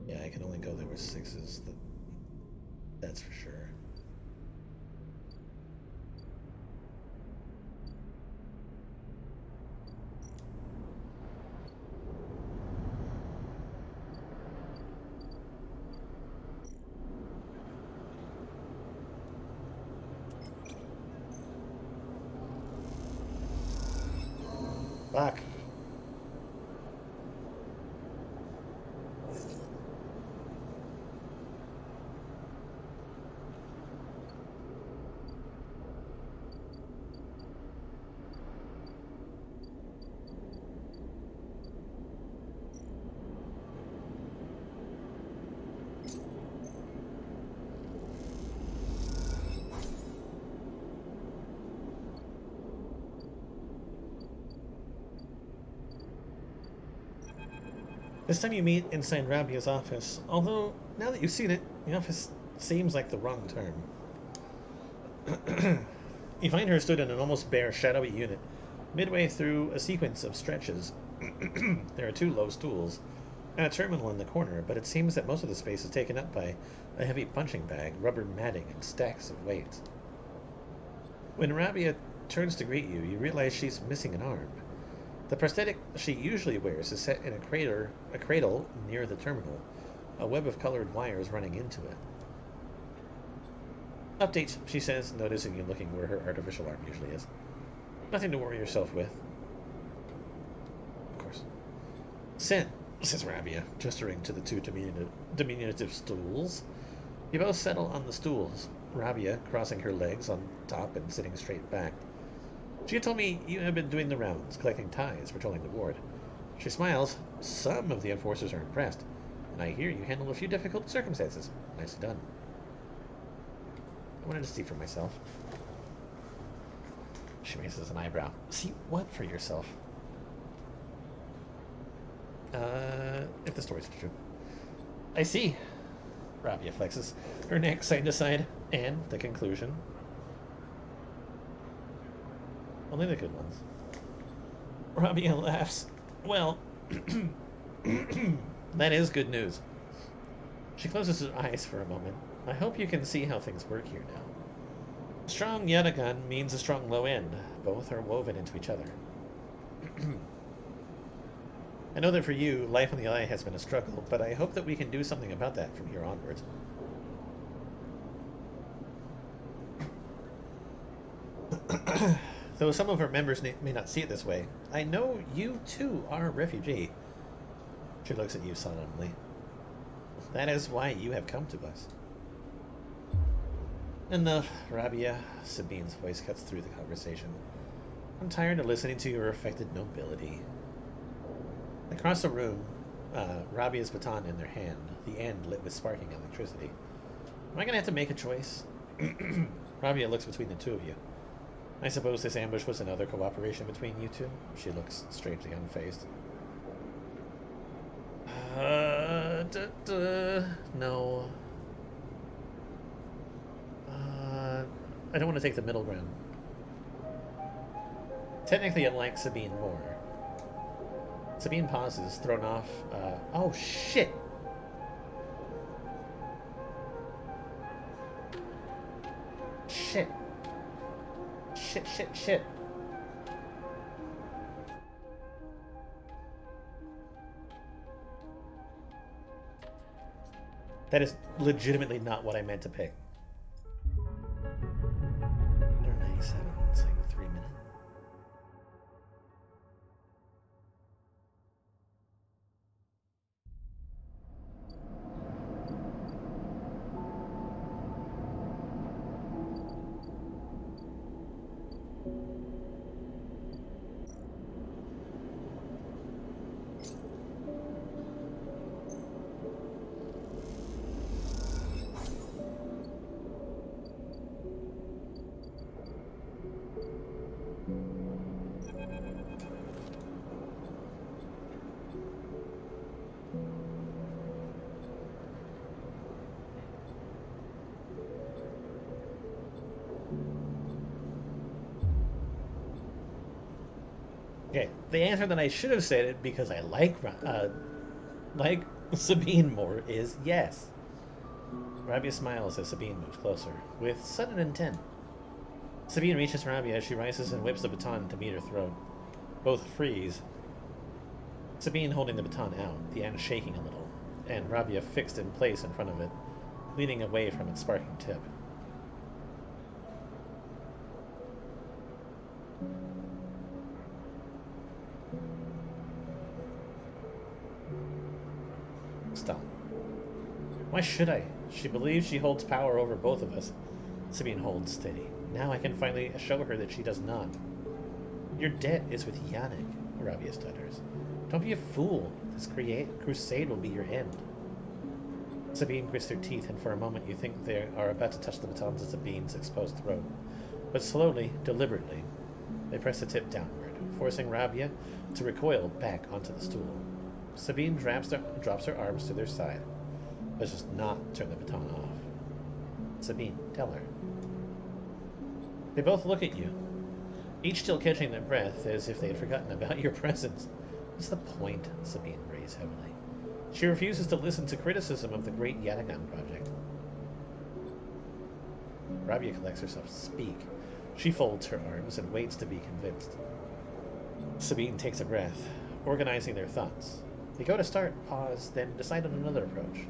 Yeah, I can only go there with sixes. That's for sure. Fuck. This time you meet inside Rabia's office, although now that you've seen it, the office seems like the wrong term. You find her stood in an almost bare, shadowy unit, midway through a sequence of stretches. There are two low stools, and a terminal in the corner, but it seems that most of the space is taken up by a heavy punching bag, rubber matting, and stacks of weights. When Rabia turns to greet you, you realize she's missing an arm. The prosthetic she usually wears is set in a cradle near the terminal, a web of colored wires running into it. Update, she says, noticing you looking where her artificial arm usually is. Nothing to worry yourself with. Of course. Sin, says Rabia, gesturing to the two diminutive stools. You both settle on the stools, Rabia crossing her legs on top and sitting straight back. She had told me you have been doing the rounds, collecting ties, patrolling the ward. She smiles. Some of the enforcers are impressed, and I hear you handle a few difficult circumstances. Nicely done. I wanted to see for myself. She raises an eyebrow. See what for yourself? If the story's true. I see. Rabia flexes her neck side to side, and the conclusion. Only the good ones. Rabia laughs. Well, that is good news. She closes her eyes for a moment. I hope you can see how things work here now. A strong Yanagan means a strong low end. Both are woven into each other. I know that for you, life on the Eye has been a struggle, but I hope that we can do something about that from here onwards. Though some of our members may not see it this way, I know you too are a refugee. She looks at you solemnly. That is why you have come to us. Enough, Rabia. Sabine's voice cuts through the conversation. I'm tired of listening to your affected nobility. Across the room, Rabia's baton in their hand, the end lit with sparking electricity. Am I going to have to make a choice? Rabia looks between the two of you. I suppose this ambush was another cooperation between you two? She looks strangely unfazed. No. I don't want to take the middle ground. Technically, I like Sabine more. Sabine pauses, thrown off. Oh, shit! Shit. Shit. That is legitimately not what I meant to pick. 197, it's like 3 minutes. Okay, the answer that I should have said it because I like Sabine more is yes. Rabia smiles as Sabine moves closer, with sudden intent. Sabine reaches Rabia as she rises and whips the baton to meet her throat. Both freeze. Sabine holding the baton out, the end shaking a little, and Rabia fixed in place in front of it, leaning away from its sparking tip. Stop. Why should I? She believes she holds power over both of us. Sabine holds steady. Now I can finally show her that she does not. Your debt is with Yannick, Rabia stutters. Don't be a fool. This crusade will be your end. Sabine grits her teeth, and for a moment you think they are about to touch the batons of Sabine's exposed throat. But slowly, deliberately, they press the tip downward, forcing Rabia to recoil back onto the stool. Sabine drops her arms to their side, but does not turn the baton off. Sabine, tell her. They both look at you, each still catching their breath as if they had forgotten about your presence. What's the point? Sabine breathes heavily. She refuses to listen to criticism of the great Yatagan project. Rabia collects herself to speak. She folds her arms and waits to be convinced. Sabine takes a breath, organizing their thoughts. They go to start, pause, then decide on another approach.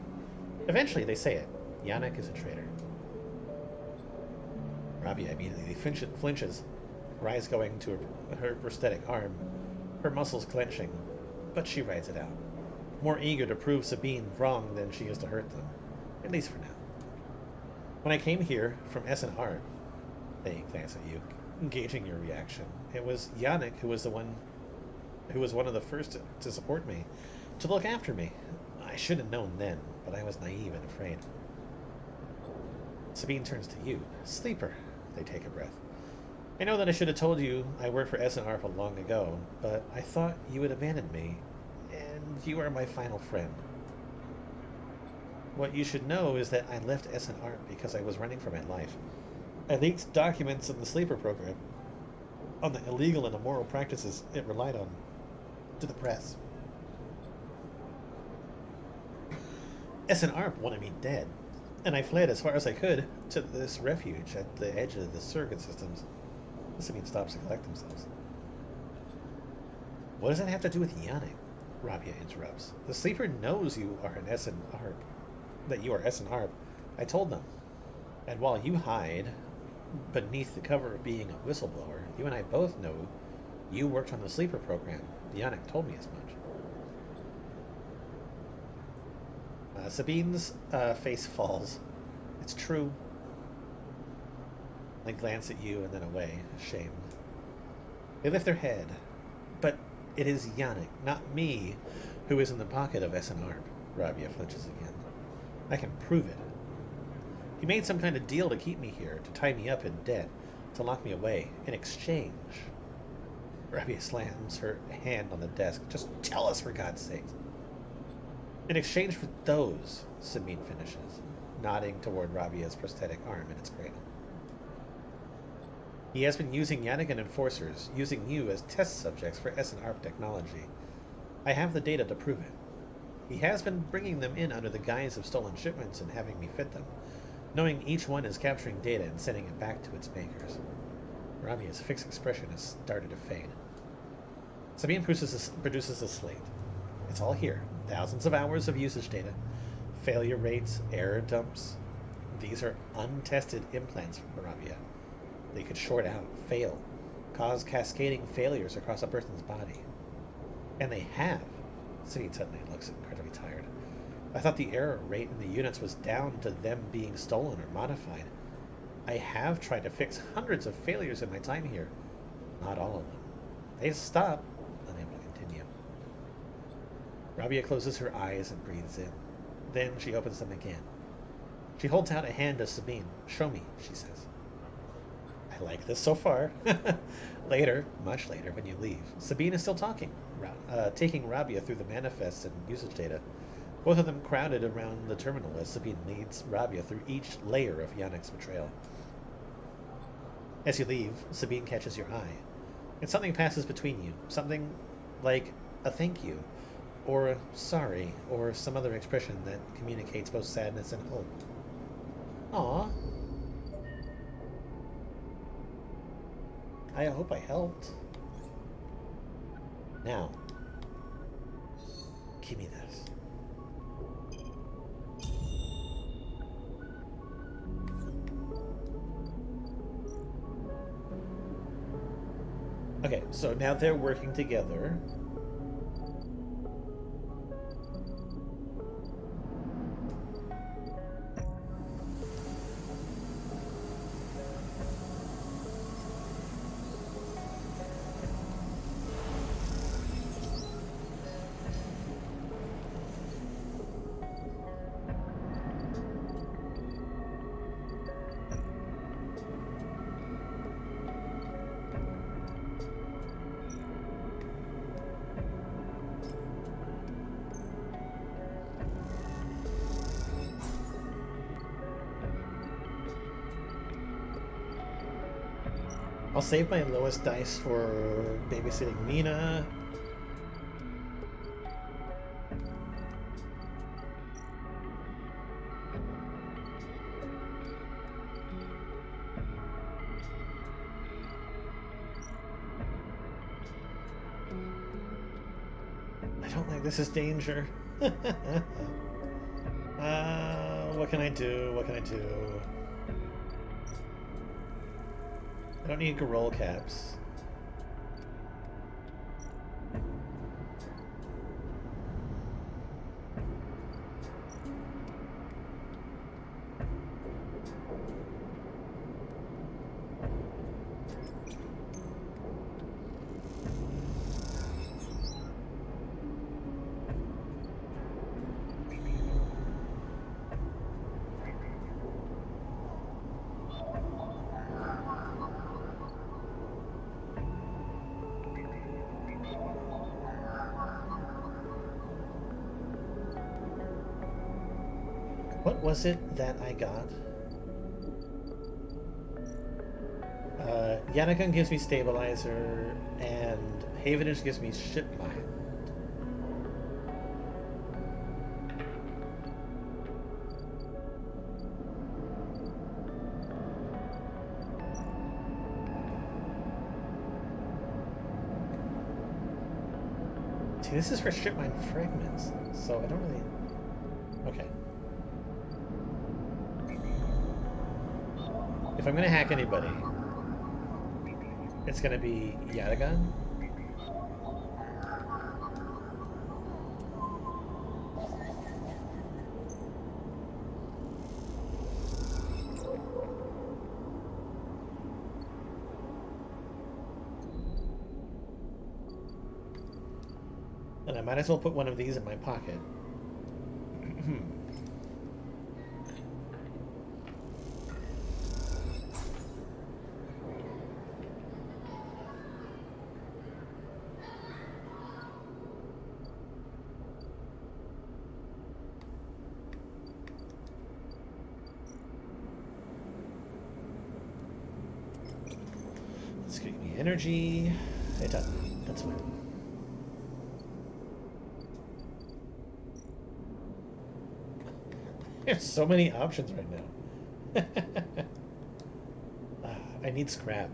Eventually they say it. Yannick is a traitor. Rabia immediately flinches, her eyes going to her prosthetic arm, her muscles clenching, but she rides it out, more eager to prove Sabine wrong than she is to hurt them, at least for now. When I came here from SNR, they glance at you, engaging your reaction. It was Yannick who was one of the first to support me, to look after me. I should have known then, but I was naive and afraid. Sabine turns to you. Sleeper. They take a breath. I know that I should have told you I worked for SNR long ago, but I thought you would abandon me, and you are my final friend. What you should know is that I left SNR because I was running for my life. I leaked documents in the sleeper program on the illegal and immoral practices it relied on to the press. SNR wanted me dead, and I fled as far as I could to this refuge at the edge of the surrogate systems. This means stops to collect themselves. What does that have to do with Yannick? Rabia interrupts. The sleeper knows you are an SNR, that you are SNR. I told them. And while you hide beneath the cover of being a whistleblower, you and I both know you worked on the sleeper program. Yannick told me as much. Sabine's face falls. It's true. They glance at you and then away, ashamed. They lift their head. But it is Yannick, not me, who is in the pocket of SNR. Rabia flinches again. I can prove it. He made some kind of deal to keep me here, to tie me up in debt, to lock me away. In exchange... Rabia slams her hand on the desk. Just tell us, for God's sake. In exchange for those, Sabine finishes, nodding toward Rabia's prosthetic arm in its cradle. He has been using Yannick and enforcers, using you as test subjects for SNR technology. I have the data to prove it. He has been bringing them in under the guise of stolen shipments and having me fit them, knowing each one is capturing data and sending it back to its makers. Rabia's fixed expression has started to fade. Sabine produces a slate. It's all here. Thousands of hours of usage data. Failure rates, error dumps. These are untested implants from Rabia. They could short out, fail, cause cascading failures across a person's body. And they have. Sabine suddenly looks incredibly tired. I thought the error rate in the units was down to them being stolen or modified. I have tried to fix hundreds of failures in my time here. Not all of them. They stop, unable to continue. Rabia closes her eyes and breathes in. Then she opens them again. She holds out a hand to Sabine. Show me, she says. I like this so far. Later, much later, when you leave, Sabine is still talking, taking Rabia through the manifests and usage data. Both of them crowded around the terminal as Sabine leads Rabia through each layer of Yannick's betrayal. As you leave, Sabine catches your eye, and something passes between you. Something like a thank you, or a sorry, or some other expression that communicates both sadness and hope. Aww. I hope I helped. Now, give me this. Okay, so now they're working together. I'll save my lowest dice for babysitting Mina. I don't like this is danger. What can I do? What can I do? I don't need roll caps. What was it that I got? Yanagun gives me stabilizer, and Havenage gives me ship mine. See, this is for ship mine fragments, so I don't really. Okay. If I'm gonna hack anybody, it's gonna be Yatagan. And I might as well put one of these in my pocket. Let's give me energy. It doesn't. That's fine. There's so many options right now. I need scrap.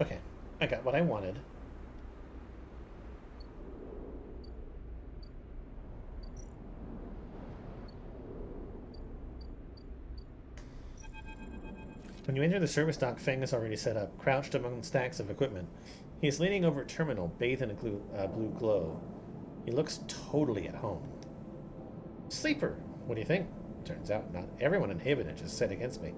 Okay, I got what I wanted. When you enter the service dock, Feng is already set up, crouched among stacks of equipment. He is leaning over a terminal, bathed in a blue glow. He looks totally at home. Sleeper, what do you think? Turns out not everyone in Havenage is set against me.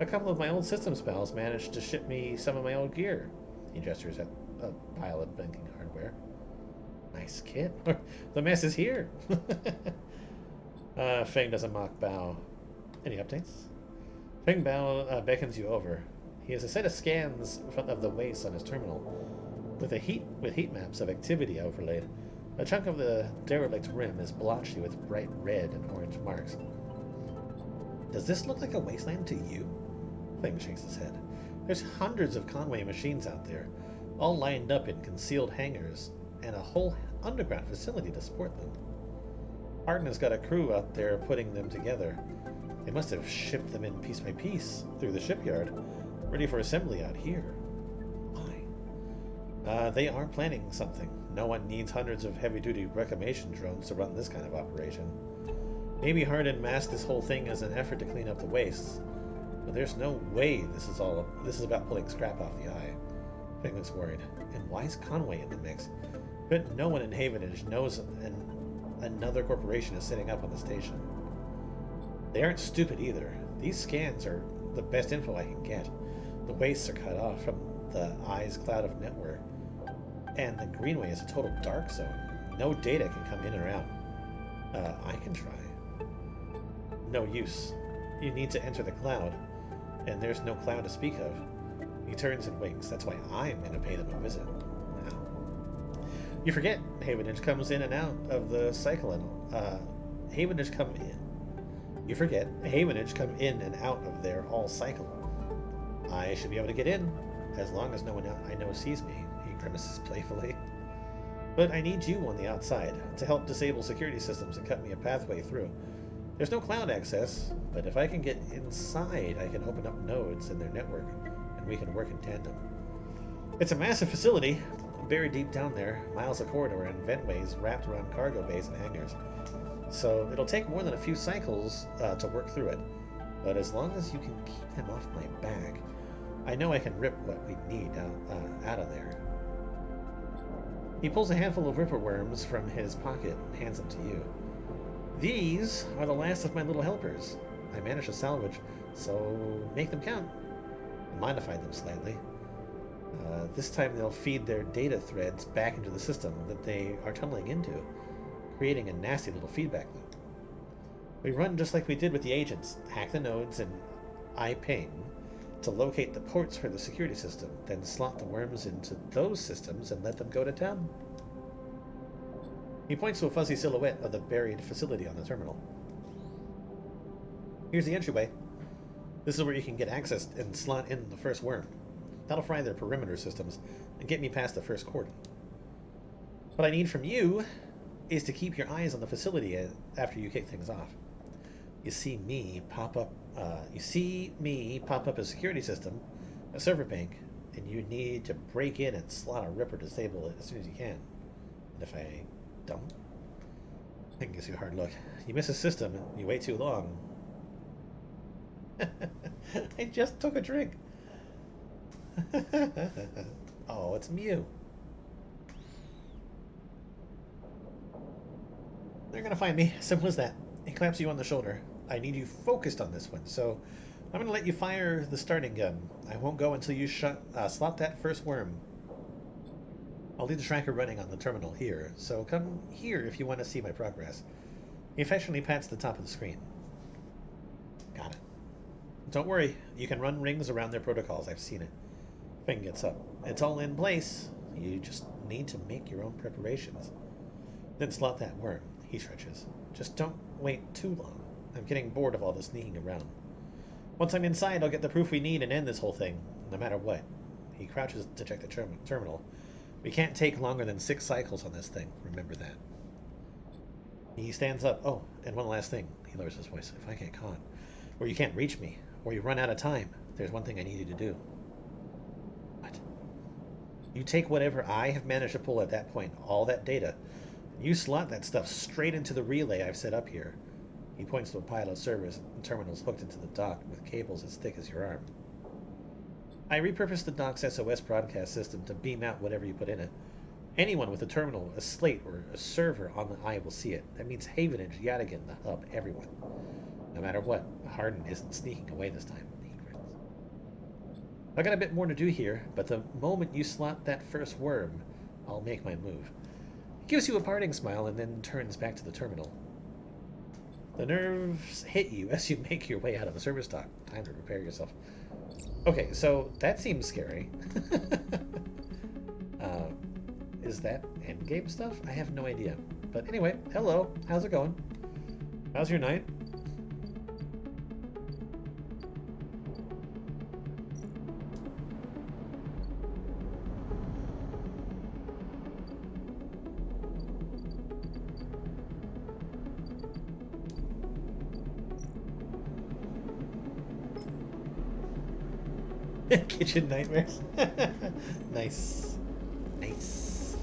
A couple of my old systems pals managed to ship me some of my old gear. He gestures at a pile of banking hardware. Nice kit. The mess is here. Feng does a mock bow. Any updates? Feng beckons you over. He has a set of scans of the waste on his terminal, with heat maps of activity overlaid. A chunk of the derelict rim is blotchy with bright red and orange marks. Does this look like a wasteland to you? Feng shakes his head. There's hundreds of Conway machines out there, all lined up in concealed hangars, and a whole underground facility to support them. Arden has got a crew out there putting them together. They must have shipped them in piece by piece through the shipyard, ready for assembly out here. Why? They are planning something. No one needs hundreds of heavy-duty reclamation drones to run this kind of operation. Maybe Hardin masked this whole thing as an effort to clean up the wastes, but there's no way this is about pulling scrap off the eye. Feng looks worried. And why is Conway in the mix? But no one in Havenage knows another corporation is setting up on the station. They aren't stupid either. These scans are the best info I can get. The wastes are cut off from the eye's cloud of network, and the greenway is a total dark zone. No data can come in or out. I can try. No use. You need to enter the cloud, and there's no cloud to speak of. He turns and winks. That's why I'm going to pay them a visit. Now, you forget, Havenage comes in and out of the cycle. Havenage come in. You forget, Havenage come in and out of there all cycle. I should be able to get in, as long as no one I know sees me, he grimaces playfully. But I need you on the outside, to help disable security systems and cut me a pathway through. There's no cloud access, but if I can get inside, I can open up nodes in their network, and we can work in tandem. It's a massive facility, buried deep down there, miles of corridor and ventways wrapped around cargo bays and hangars. So it'll take more than a few cycles to work through it, but as long as you can keep them off my back, I know I can rip what we need out of there. He pulls a handful of ripper worms from his pocket and hands them to you. These are the last of my little helpers. I managed to salvage, so make them count. I modified them slightly. This time they'll feed their data threads back into the system that they are tunneling into, creating a nasty little feedback loop. We run just like we did with the agents, hack the nodes and I ping to locate the ports for the security system, then slot the worms into those systems and let them go to town. He points to a fuzzy silhouette of the buried facility on the terminal. Here's the entryway. This is where you can get access and slot in the first worm. That'll fry their perimeter systems and get me past the first cordon. What I need from you is to keep your eyes on the facility after you kick things off. You see me pop up a security system, a server bank, and you need to break in and slot a ripper to disable it as soon as you can. And if I don't, I can give you a hard look. You miss a system and you wait too long. I just took a drink. Oh, it's Mew. They're gonna find me. Simple as that. He claps you on the shoulder. I need you focused on this one, so I'm gonna let you fire the starting gun. I won't go until you slot that first worm. I'll leave the tracker running on the terminal here, so come here if you want to see my progress. He affectionately pats the top of the screen. Got it. Don't worry, you can run rings around their protocols. I've seen it. Fing gets up. It's all in place. You just need to make your own preparations. Then slot that worm. He stretches. Just don't wait too long. I'm getting bored of all this sneaking around. Once I'm inside, I'll get the proof we need and end this whole thing, no matter what. He crouches to check the terminal. We can't take longer than 6 cycles on this thing. Remember that. He stands up. Oh, and one last thing. He lowers his voice. If I get caught, or you can't reach me, or you run out of time, there's one thing I need you to do. What? You take whatever I have managed to pull at that point, all that data, and you slot that stuff straight into the relay I've set up here. He points to a pile of servers and terminals hooked into the dock with cables as thick as your arm. I repurposed the dock's SOS broadcast system to beam out whatever you put in it. Anyone with a terminal, a slate, or a server on the eye will see it. That means Havenage, Yadigan, the hub, everyone. No matter what, Harden isn't sneaking away this time. He grins. I got a bit more to do here, but the moment you slot that first worm, I'll make my move. He gives you a parting smile and then turns back to the terminal. The nerves hit you as you make your way out of the service dock. Time to prepare yourself. Okay, so that seems scary. Is that endgame stuff? I have no idea. But anyway, hello. How's it going? How's your night? Kitchen nightmares. Nice. Nice.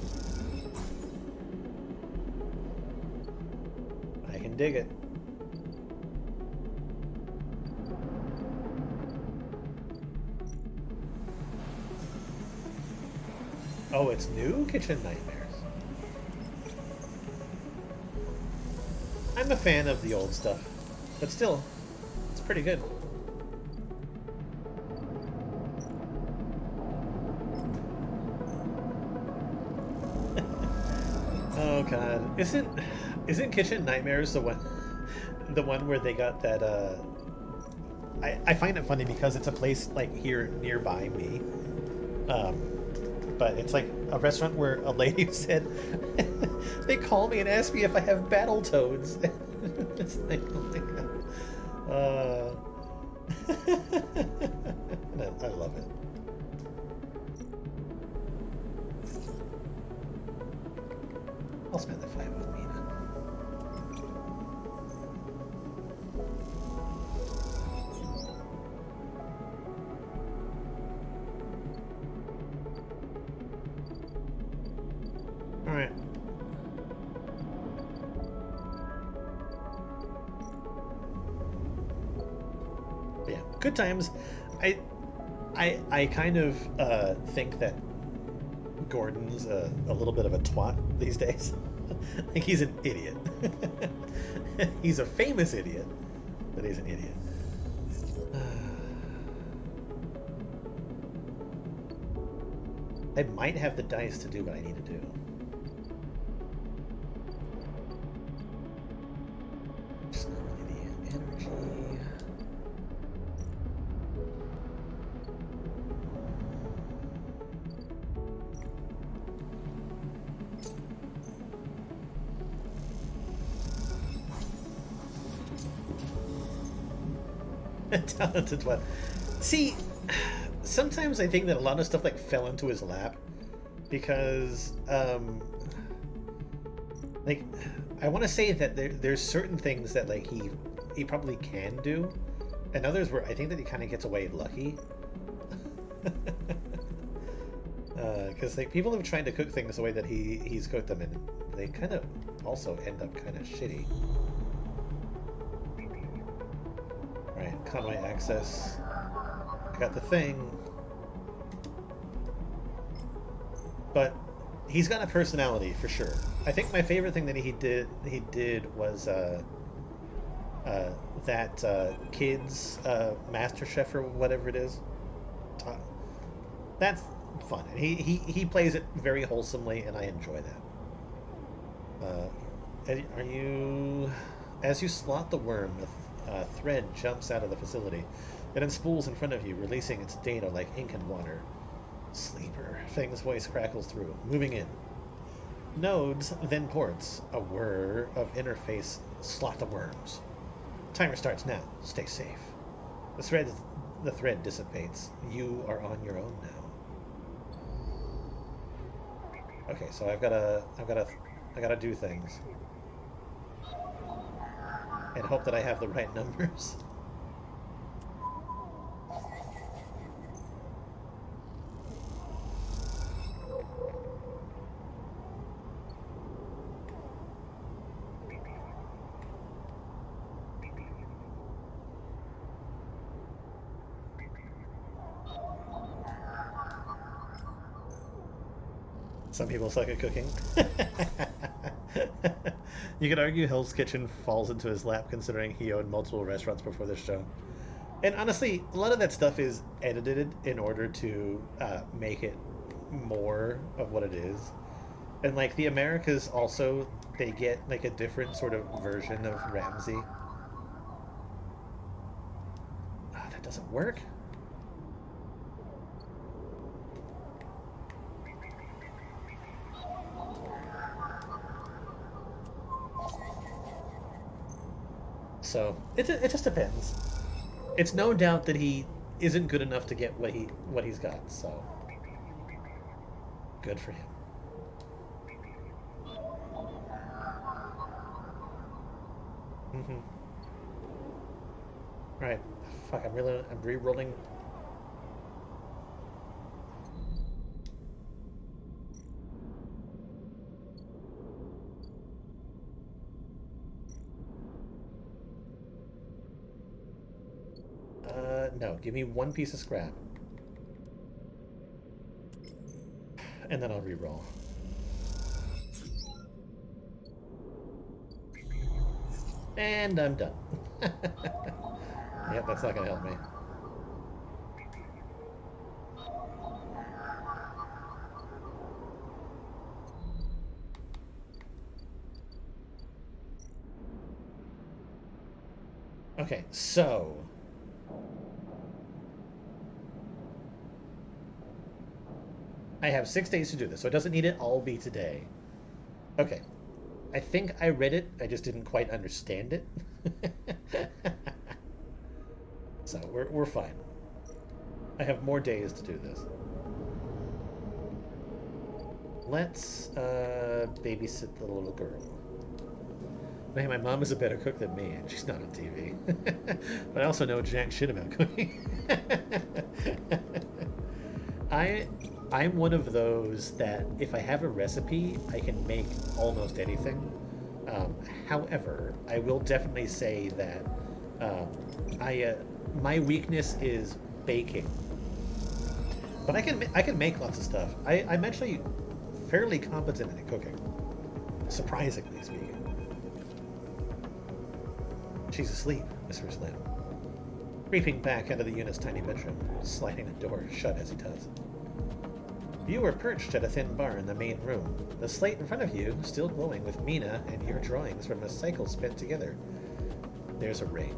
I can dig it. Oh, it's new Kitchen Nightmares. I'm a fan of the old stuff, but still, it's pretty good. Oh god, isn't Kitchen Nightmares the one where they got that? I find it funny because it's a place like here nearby me, but it's like a restaurant where a lady said they call me and ask me if I have battle toads. It's like, oh my god. Uh, I love it. I'll spend the 5 on Mina. Alright. Yeah, good times. I kind of think that Gordon's a little bit of a twat these days. Like he's an idiot. He's a famous idiot, but he's an idiot. I might have the dice to do what I need to do. Just not really the energy. Talented one. See, sometimes I think that a lot of stuff like fell into his lap because, like, I want to say that there's certain things that like he probably can do, and others where I think that he kind of gets away lucky. Because like people have tried to cook things the way that he's cooked them, and they kind of also end up kind of shitty. Right, Conway access. I got the thing. But he's got a personality for sure. I think my favorite thing that he did was that kids Master Chef or whatever it is. That's fun. And he plays it very wholesomely, and I enjoy that. Are you? As you slot the worm, a thread jumps out of the facility. It unspools in front of you, releasing its data like ink and water. Sleeper. Fang's voice crackles through, moving in. Nodes, then ports. A whir of interface slot the worms. Timer starts now. Stay safe. The thread dissipates. You are on your own now. Okay, so I gotta do things. And hope that I have the right numbers. Some people suck at cooking. You could argue Hell's Kitchen falls into his lap considering he owned multiple restaurants before this show. And honestly, a lot of that stuff is edited in order to make it more of what it is. And like the Americas also, they get like a different sort of version of Ramsay. Ah, that doesn't work. So it just depends. It's no doubt that he isn't good enough to get what he's got. So good for him. Mm-hmm. Right. Fuck. I'm re-rolling. No, give me one piece of scrap. And then I'll re-roll. And I'm done. Yep, that's not gonna help me. Okay, so I have 6 days to do this, so it doesn't need it all be today. Okay. I think I read it, I just didn't quite understand it. So we're fine. I have more days to do this. Let's babysit the little girl. Man, my mom is a better cook than me, and she's not on TV. But I also know jack shit about cooking. I'm one of those that if I have a recipe, I can make almost anything. However, I will definitely say that my weakness is baking. But I can make lots of stuff. I'm actually fairly competent at cooking, surprisingly speaking. She's asleep, Mr. Slim. Creeping back out of the unit's tiny bedroom, sliding the door shut as he does. You are perched at a thin bar in the main room, the slate in front of you still glowing with Mina and your drawings from a cycle spent together. There's a ring,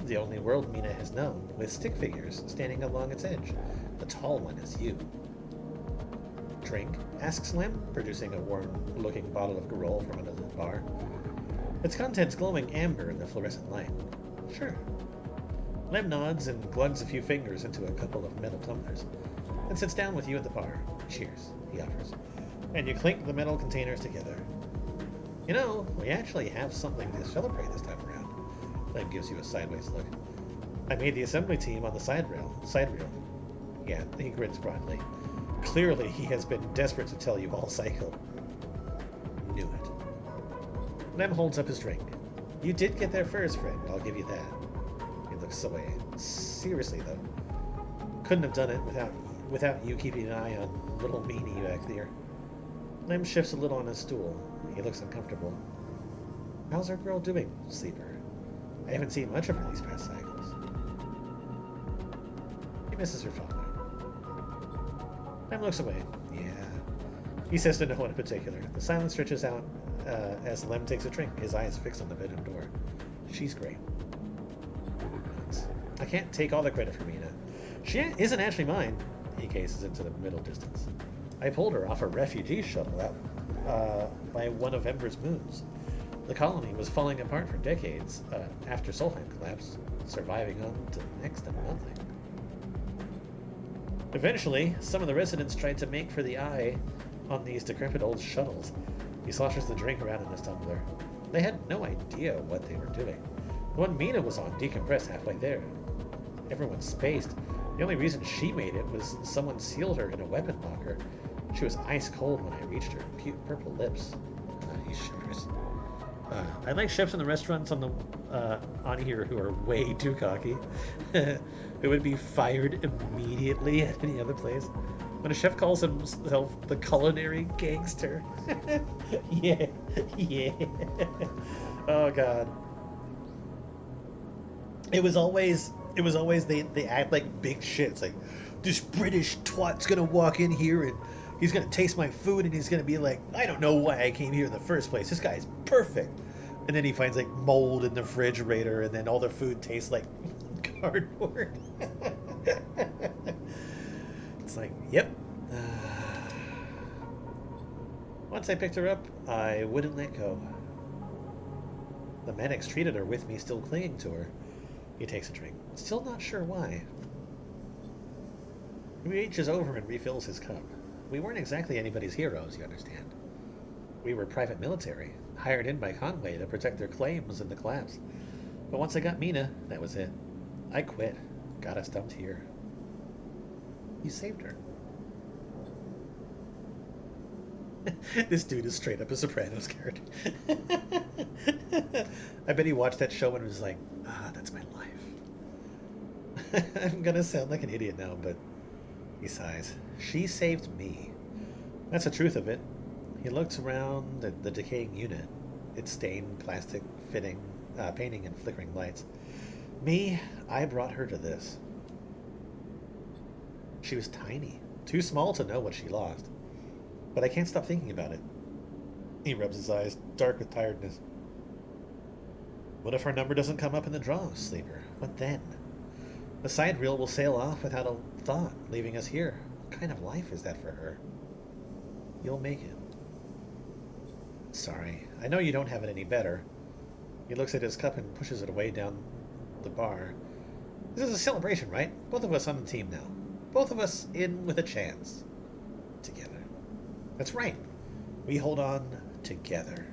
the only world Mina has known, with stick figures standing along its edge. The tall one is you. Drink? Asks Slim, producing a warm-looking bottle of Garol from another bar. Its contents glowing amber in the fluorescent light. Sure. Lem nods and glugs a few fingers into a couple of metal tumblers, and sits down with you at the bar. Cheers, he offers. And you clink the metal containers together. You know, we actually have something to celebrate this time around. Lem gives you a sideways look. I made the assembly team on the side reel. Yeah, he grins broadly. Clearly, he has been desperate to tell you all cycle. Knew it. Lem holds up his drink. You did get there first, friend. I'll give you that. He looks away. Seriously, though. Couldn't have done it without you keeping an eye on little meanie back there. Lem shifts a little on his stool. He looks uncomfortable. How's our girl doing, Sleeper? I haven't seen much of her these past cycles. She misses her father. Lem looks away. Yeah. He says to no one in particular. The silence stretches out as Lem takes a drink, his eyes fixed on the bedroom door. She's great. I can't take all the credit for Mina. She isn't actually mine. He gazes into the middle distance. I pulled her off a refugee shuttle out by one of Ember's moons. The colony was falling apart for decades after Solheim collapsed, surviving on to next to nothing. Eventually, some of the residents tried to make for the eye on these decrepit old shuttles. He sloshes the drink around in his tumbler. They had no idea what they were doing. The one Mina was on decompressed halfway there. Everyone spaced. The only reason she made it was someone sealed her in a weapon locker. She was ice cold when I reached her. Purple lips. He shivers. I like chefs in the restaurants on here who are way too cocky. Who would be fired immediately at any other place. When a chef calls himself the culinary gangster. Yeah. Oh god. It was always they act like big shit. It's like, this British twat's gonna walk in here and he's gonna taste my food and he's gonna be like, I don't know why I came here in the first place. This guy's perfect. And then he finds like mold in the refrigerator and then all the food tastes like cardboard. It's like, yep. Once I picked her up, I wouldn't let go. The medics treated her with me still clinging to her. He takes a drink. Still not sure why. He reaches over and refills his cup. We weren't exactly anybody's heroes, you understand. We were private military, hired in by Conway to protect their claims in the collapse. But once I got Mina, that was it. I quit. Got us dumped here. You saved her. This dude is straight up a Sopranos character. I bet he watched that show and was like, that's my life. I'm gonna sound like an idiot now, but he sighs. She saved me. That's the truth of it. He looks around at the decaying unit, its stained plastic painting and flickering lights. Me, I brought her to this. She was tiny, too small to know what she lost. But I can't stop thinking about it. He rubs his eyes, dark with tiredness. What if her number doesn't come up in the draw, Sleeper? What then? The side reel will sail off without a thought, leaving us here. What kind of life is that for her? You'll make it. Sorry, I know you don't have it any better. He looks at his cup and pushes it away down the bar. This is a celebration, right? Both of us on the team now. Both of us in with a chance. Together. That's right. We hold on together.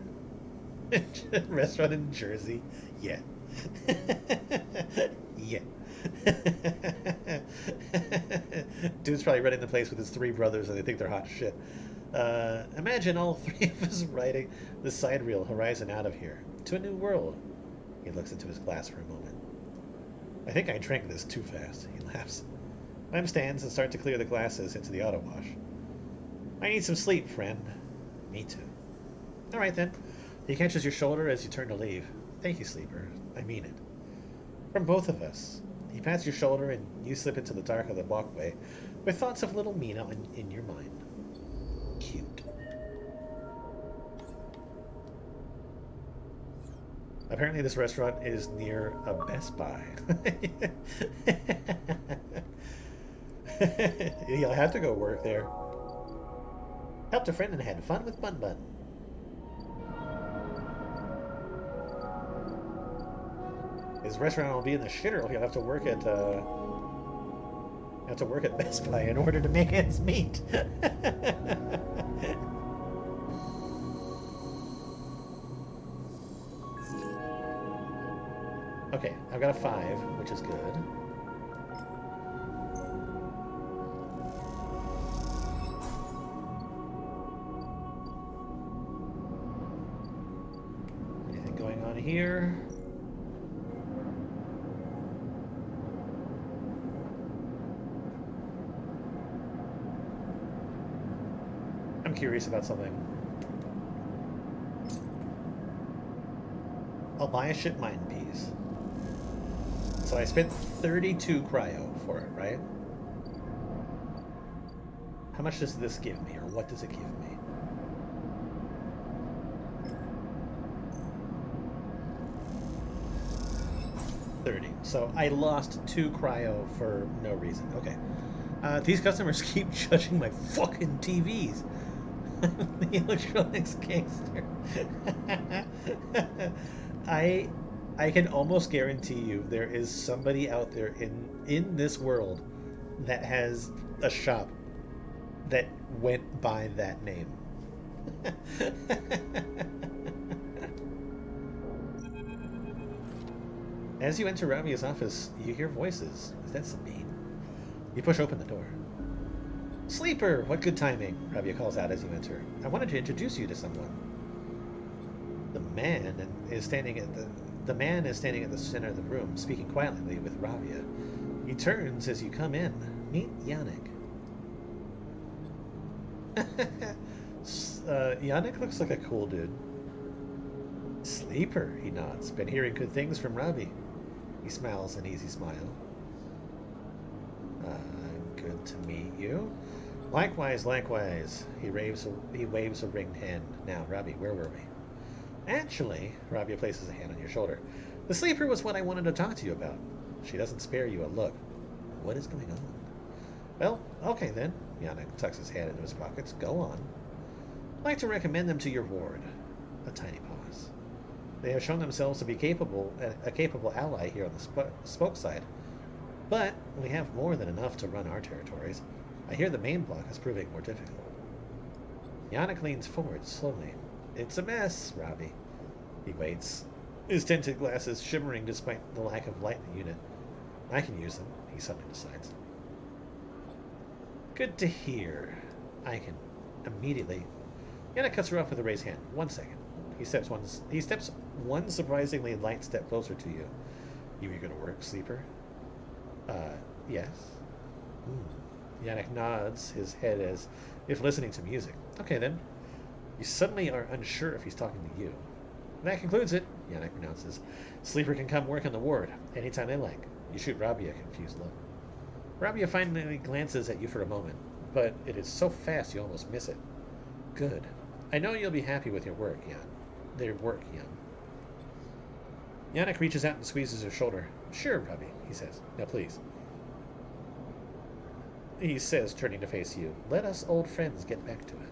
Restaurant in Jersey? Yeah. Yeah. Dude's probably running the place with his three brothers and they think they're hot shit. Imagine all three of us riding the side reel horizon out of here to a new world. He looks into his glass for a moment. I think I drank this too fast. He laughs. Lem stands and starts to clear the glasses into the auto wash. I need some sleep, friend. Me too. All right then. He catches your shoulder as you turn to leave. Thank you, Sleeper. I mean it. From both of us. He pats your shoulder and you slip into the dark of the walkway with thoughts of little Mina in your mind. Cute. Apparently this restaurant is near a Best Buy. You'll have to go work there. Helped a friend and had fun with Bun Bun. His restaurant will be in the shitter. He'll have to work at Best Buy in order to make ends meet. Okay, I've got a 5, which is good. Anything going on here? I'm curious about something. I'll buy a ship mind piece. So I spent 32 cryo for it, right? How much does this give me, or what does it give me? $30. So I lost 2 cryo for no reason. Okay. These customers keep judging my fucking TVs. The electronics gangster. I can almost guarantee you there is somebody out there in this world that has a shop that went by that name. As you enter Ravia's office, you hear voices. Is that Sabine? You push open the door. Sleeper! What good timing, Rabia calls out as you enter. I wanted to introduce you to someone. The man is standing at the center of the room, speaking quietly with Rabia. He turns as you come in. Meet Yannick. Yannick looks like a cool dude. Sleeper, he nods. Been hearing good things from Ravi. He smiles an easy smile. Good to meet you. Likewise, likewise. He waves a ringed hand. Now, Ravi, where were we? Actually, Rabia places a hand on your shoulder. The sleeper was what I wanted to talk to you about. She doesn't spare you a look. What is going on? Well, okay then. Yannick tucks his hand into his pockets. Go on. I'd like to recommend them to your ward. A tiny pause. They have shown themselves to be a capable ally here on the spoke side. But we have more than enough to run our territories. I hear the main block is proving more difficult. Yannick leans forward slowly. It's a mess, Robbie. He waits, his tinted glasses shimmering despite the lack of light in the unit. I can use them, he suddenly decides. Good to hear. I can immediately... Yannick cuts her off with a raised hand. 1 second. He steps one surprisingly light step closer to you. You eager to work, Sleeper? Yes. Yannick nods his head as if listening to music. Okay then. You suddenly are unsure if he's talking to you. That concludes it, Yannick announces. Sleeper can come work on the ward anytime they like. You shoot Rabia a confused look. Rabia finally glances at you for a moment, but it is so fast you almost miss it. Good. I know you'll be happy with your work, Jan. Their work, Jan. Yannick reaches out and squeezes her shoulder. Sure, Rabia, he says. Now please. He says, turning to face you. Let us old friends get back to it.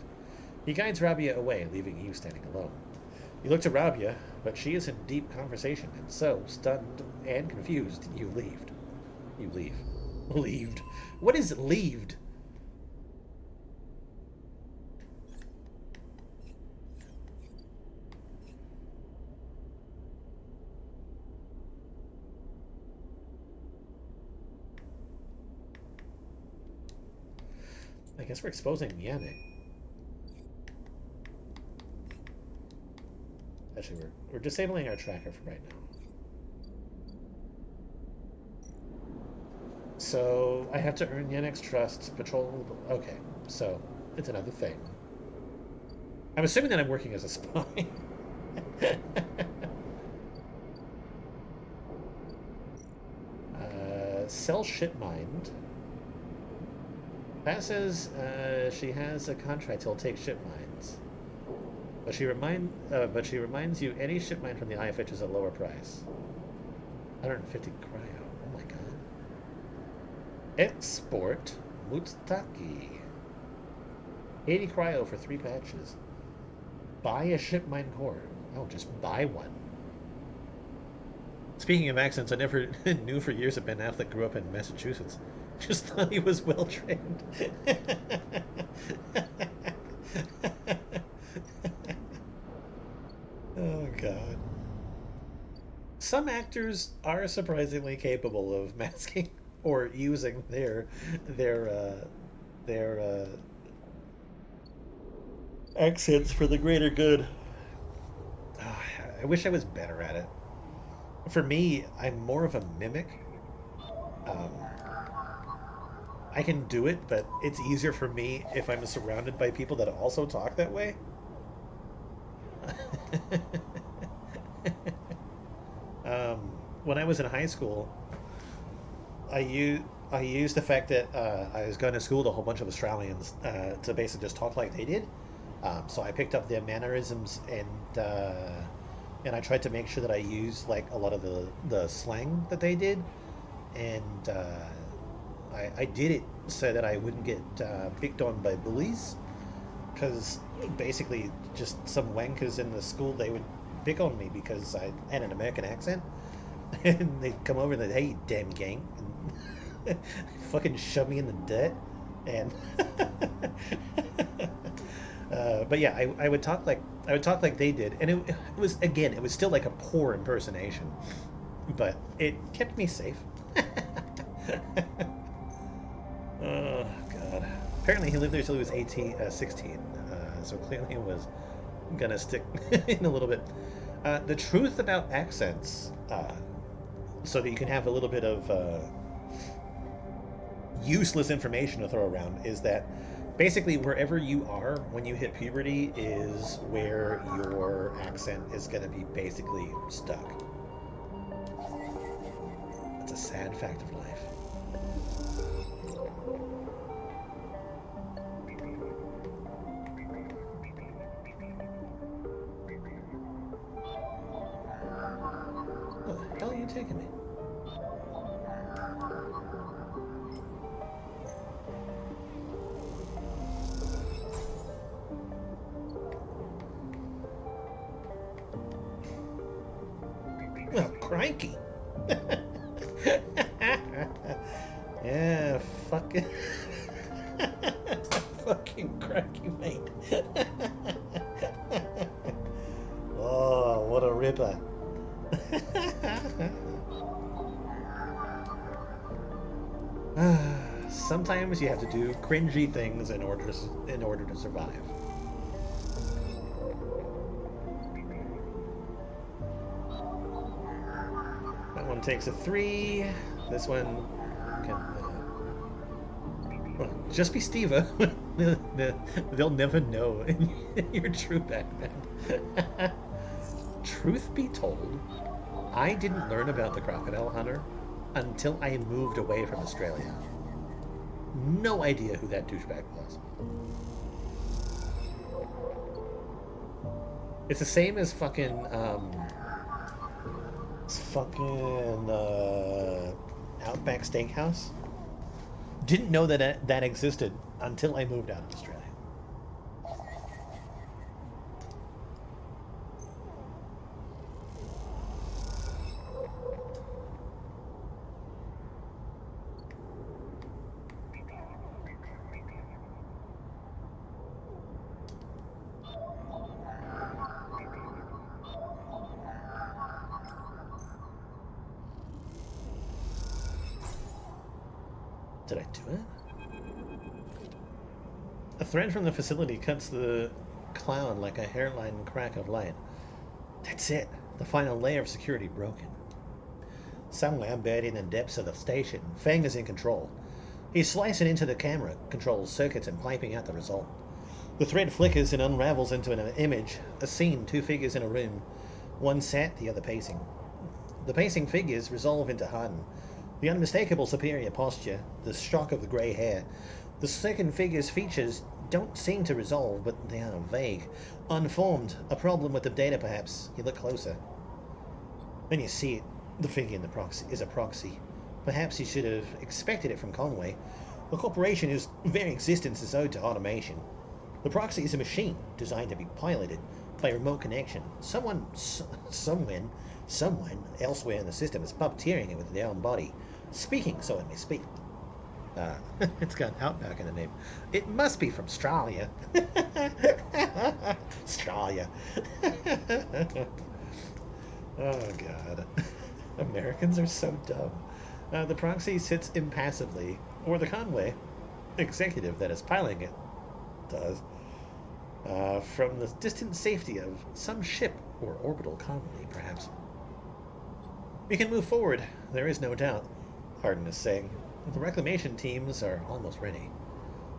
He guides Rabia away, leaving you standing alone. You look to Rabia, but she is in deep conversation, and so, stunned and confused, you leave. You leave. Leaved. What is leaved? I guess we're exposing Yannick. Actually, we're disabling our tracker for right now. So I have to earn Yannick's trust. Patrol. Okay, so it's another thing. I'm assuming that I'm working as a spy. Sell ship mind. That says she has a contract to take ship mines, but she reminds you any ship mine from the IFH is a lower price. 150 cryo. Oh my god. Export Mutaki. 80 cryo for 3 patches. Buy a ship mine core. Oh, just buy one. Speaking of accents, I never knew for years that Ben Affleck grew up in Massachusetts. Just thought he was well trained. Oh god. Some actors are surprisingly capable of masking or using their accents for the greater good. I wish I was better at it. For me, I'm more of a mimic. I can do it, but it's easier for me if I'm surrounded by people that also talk that way. When I was in high school, I used the fact that I was going to school with a whole bunch of Australians to basically just talk like they did. So I picked up their mannerisms and I tried to make sure that I used like a lot of the slang that they did, and I did it so that I wouldn't get picked on by bullies, because basically just some wankers in the school, they would pick on me because I had an American accent, and they'd come over and they'd, hey, you damn gang, and fucking shove me in the dirt, and but yeah, I would talk like they did, and it was, again, it was still like a poor impersonation, but it kept me safe. Oh god. Apparently he lived there till he was 16, so clearly he was gonna stick in a little bit. The truth about accents, so that you can have a little bit of useless information to throw around, is that basically wherever you are when you hit puberty is where your accent is going to be basically stuck. It's a sad fact of life. Where the hell are you taking me? Well, cranky. Yeah, fucking fucking cranky, mate. Oh, what a ripper. Sometimes you have to do cringy things in order to survive. That one takes a 3. This one can well, just be Steva. They'll never know your true Batman. Truth be told, I didn't learn about the crocodile hunter until I moved away from Australia. No idea who that douchebag was. It's the same as fucking Outback Steakhouse. Didn't know that existed until I moved out of Australia. Did I do it? A thread from the facility cuts the cloud like a hairline crack of light. That's it. The final layer of security broken. Somewhere buried in the depths of the station, Fang is in control. He's slicing into the camera control circuits and piping out the result. The thread flickers and unravels into an image, a scene, two figures in a room. One sat, the other pacing. The pacing figures resolve into Harden. The unmistakable superior posture, the shock of the grey hair. The second figure's features don't seem to resolve, but they are vague, unformed. A problem with the data, perhaps. You look closer. Then you see it. The figure in the proxy is a proxy. Perhaps you should have expected it from Conway. A corporation whose very existence is owed to automation. The proxy is a machine designed to be piloted by remote connection. Someone elsewhere in the system is puppeteering it with their own body, speaking so it may speak. It's got Outback in the name. It must be from Australia. Australia. Oh, God. Americans are so dumb. The proxy sits impassively, or the Conway executive that is piloting it does, from the distant safety of some ship or orbital colony, perhaps. We can move forward, there is no doubt, Hardin is saying. The reclamation teams are almost ready.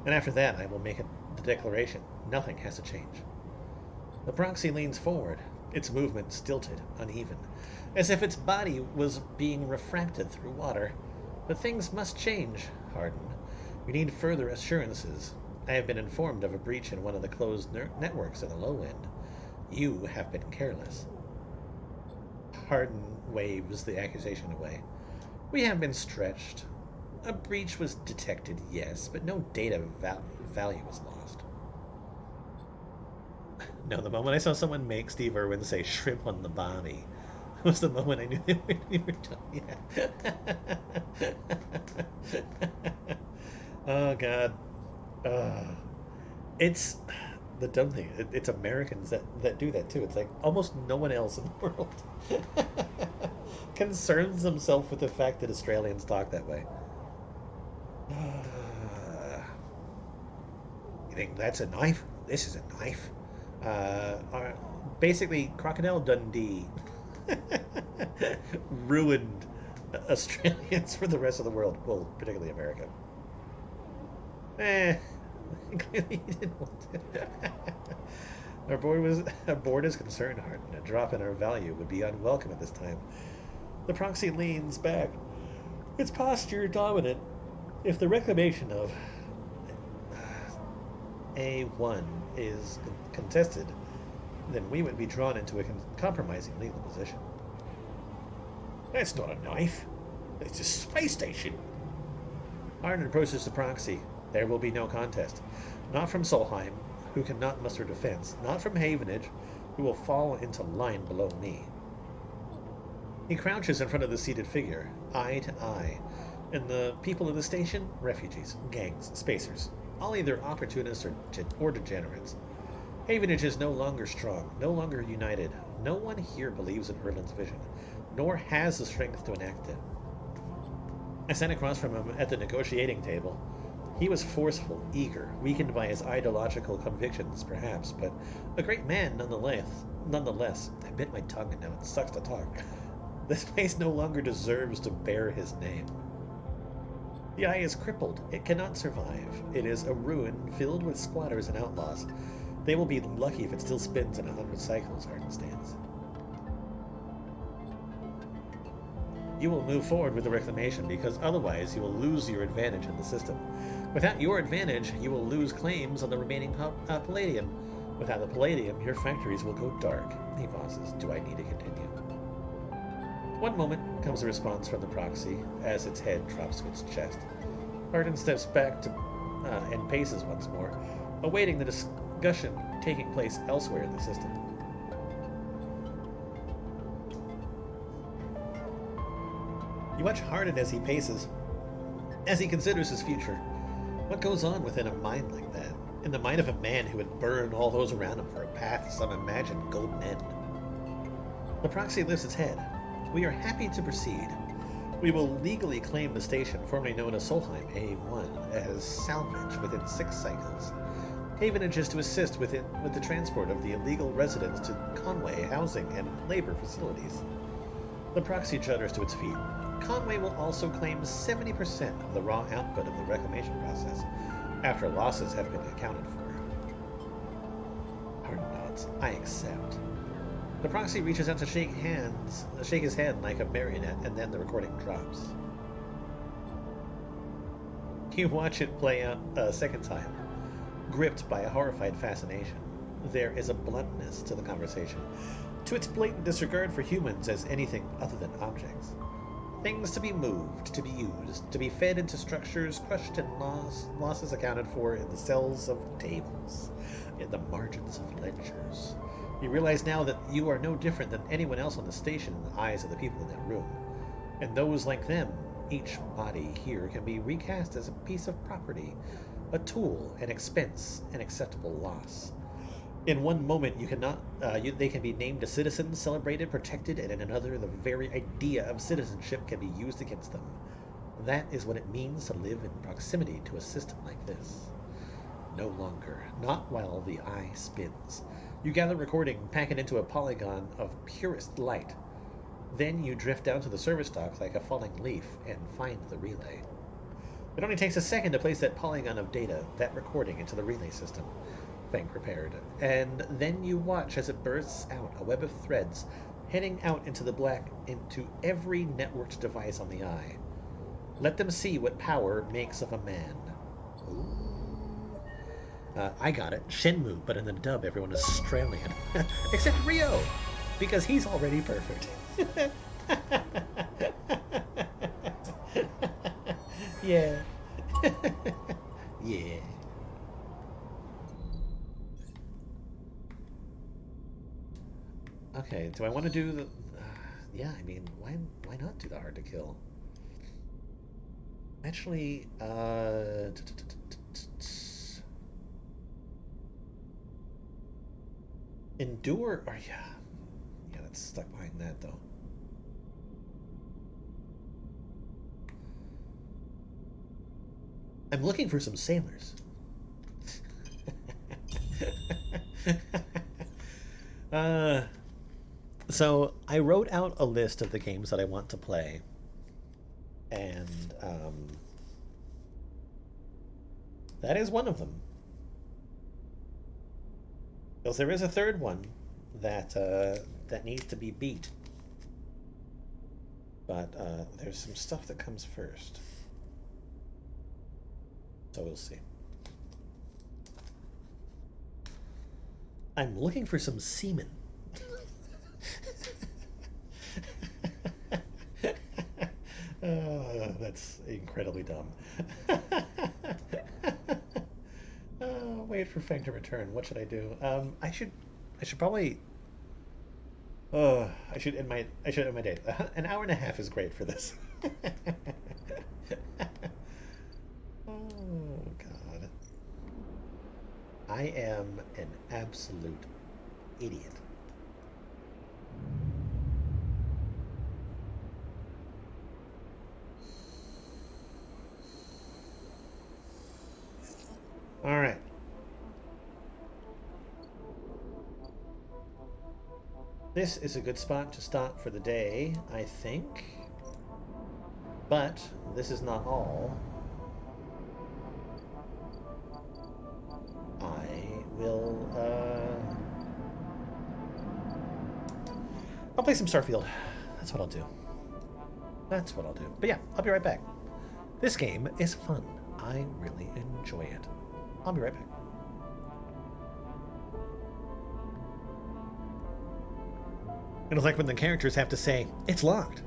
And after that, I will make the declaration. Nothing has to change. The proxy leans forward, its movement stilted, uneven, as if its body was being refracted through water. But things must change, Hardin. We need further assurances. I have been informed of a breach in one of the closed networks at the low end. You have been careless. Hardin waves the accusation away. We have been stretched. A breach was detected, yes, but no data value was lost. No, the moment I saw someone make Steve Irwin say shrimp on the body was the moment I knew they were done. Yeah. Oh, God. It's the dumb thing. It's Americans that do that, too. It's like almost no one else in the world concerns themselves with the fact that Australians talk that way. You think that's a knife? This is a knife. Basically, Crocodile Dundee ruined Australians for the rest of the world. Well, particularly America. Clearly he didn't want to. Our board is concerned, Hardin. A drop in our value would be unwelcome at this time. The proxy leans back, its posture dominant. If the reclamation of A1 is contested, then we would be drawn into a compromising legal position. That's not a knife. It's a space station. Hardin approaches the proxy. There will be no contest. Not from Solheim, who cannot muster defense. Not from Havenage, who will fall into line below me. He crouches in front of the seated figure, eye to eye. And the people in the station? Refugees, gangs, spacers. All either opportunists or degenerates. Havenage is no longer strong, no longer united. No one here believes in Erlin's vision, nor has the strength to enact it. I sat across from him at the negotiating table. He was forceful, eager, weakened by his ideological convictions, perhaps, but a great man nonetheless. I bit my tongue and now it sucks to talk. This place no longer deserves to bear his name. The eye is crippled. It cannot survive. It is a ruin filled with squatters and outlaws. They will be lucky if it still spins in 100 cycles, Hardin stands. You will move forward with the reclamation because otherwise you will lose your advantage in the system. Without your advantage, you will lose claims on the remaining palladium. Without the palladium, your factories will go dark. He pauses. Do I need to continue? One moment comes a response from the proxy as its head drops to its chest. Hardin steps back and paces once more, awaiting the discussion taking place elsewhere in the system. You watch Hardin as he paces, as he considers his future. What goes on within a mind like that? In the mind of a man who would burn all those around him for a path to some imagined golden end. The proxy lifts its head. We are happy to proceed. We will legally claim the station, formerly known as Solheim A1, as salvage within 6 cycles. Havenage is to assist with the transport of the illegal residents to Conway housing and labor facilities. The proxy shudders to its feet. Conway will also claim 70% of the raw output of the reclamation process, after losses have been accounted for. Hardin nods. I accept. The proxy reaches out to shake his hand like a marionette, and then the recording drops. You watch it play out a second time, gripped by a horrified fascination. There is a bluntness to the conversation, to its blatant disregard for humans as anything other than objects. Things to be moved, to be used, to be fed into structures crushed and losses accounted for in the cells of tables, in the margins of ledgers. You realize now that you are no different than anyone else on the station in the eyes of the people in that room. And those like them, each body here can be recast as a piece of property, a tool, an expense, an acceptable loss. In one moment, they can be named a citizen, celebrated, protected, and in another, the very idea of citizenship can be used against them. That is what it means to live in proximity to a system like this. No longer, not while the eye spins. You gather recording, pack it into a polygon of purest light. Then you drift down to the service dock like a falling leaf and find the relay. It only takes a second to place that polygon of data, that recording, into the relay system. Fang prepared. And then you watch as it bursts out, a web of threads, heading out into the black, into every networked device on the eye. Let them see what power makes of a man. Ooh. I got it. Shenmue, but in the dub, everyone is Australian. Except Rio, because he's already perfect. Yeah. Yeah. Okay, do I want to do the... yeah, I mean, why not do the hard to kill? Actually, endure, or yeah, that's stuck behind that though. I'm looking for some sailors. So I wrote out a list of the games that I want to play, and that is one of them. Because there is a third one that needs to be beat, but there's some stuff that comes first, so we'll see. I'm looking for some semen. That's incredibly dumb. Wait for Fang to return. What should I do? I should probably. I should end my day. An hour and a half is great for this. Oh God. I am an absolute idiot. All right. This is a good spot to stop for the day, I think. But this is not all. I will, I'll play some Starfield. That's what I'll do. That's what I'll do. But yeah, I'll be right back. This game is fun. I really enjoy it. I'll be right back. And it's like when the characters have to say, it's locked.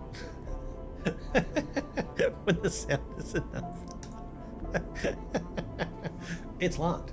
When the sound is enough. It's locked.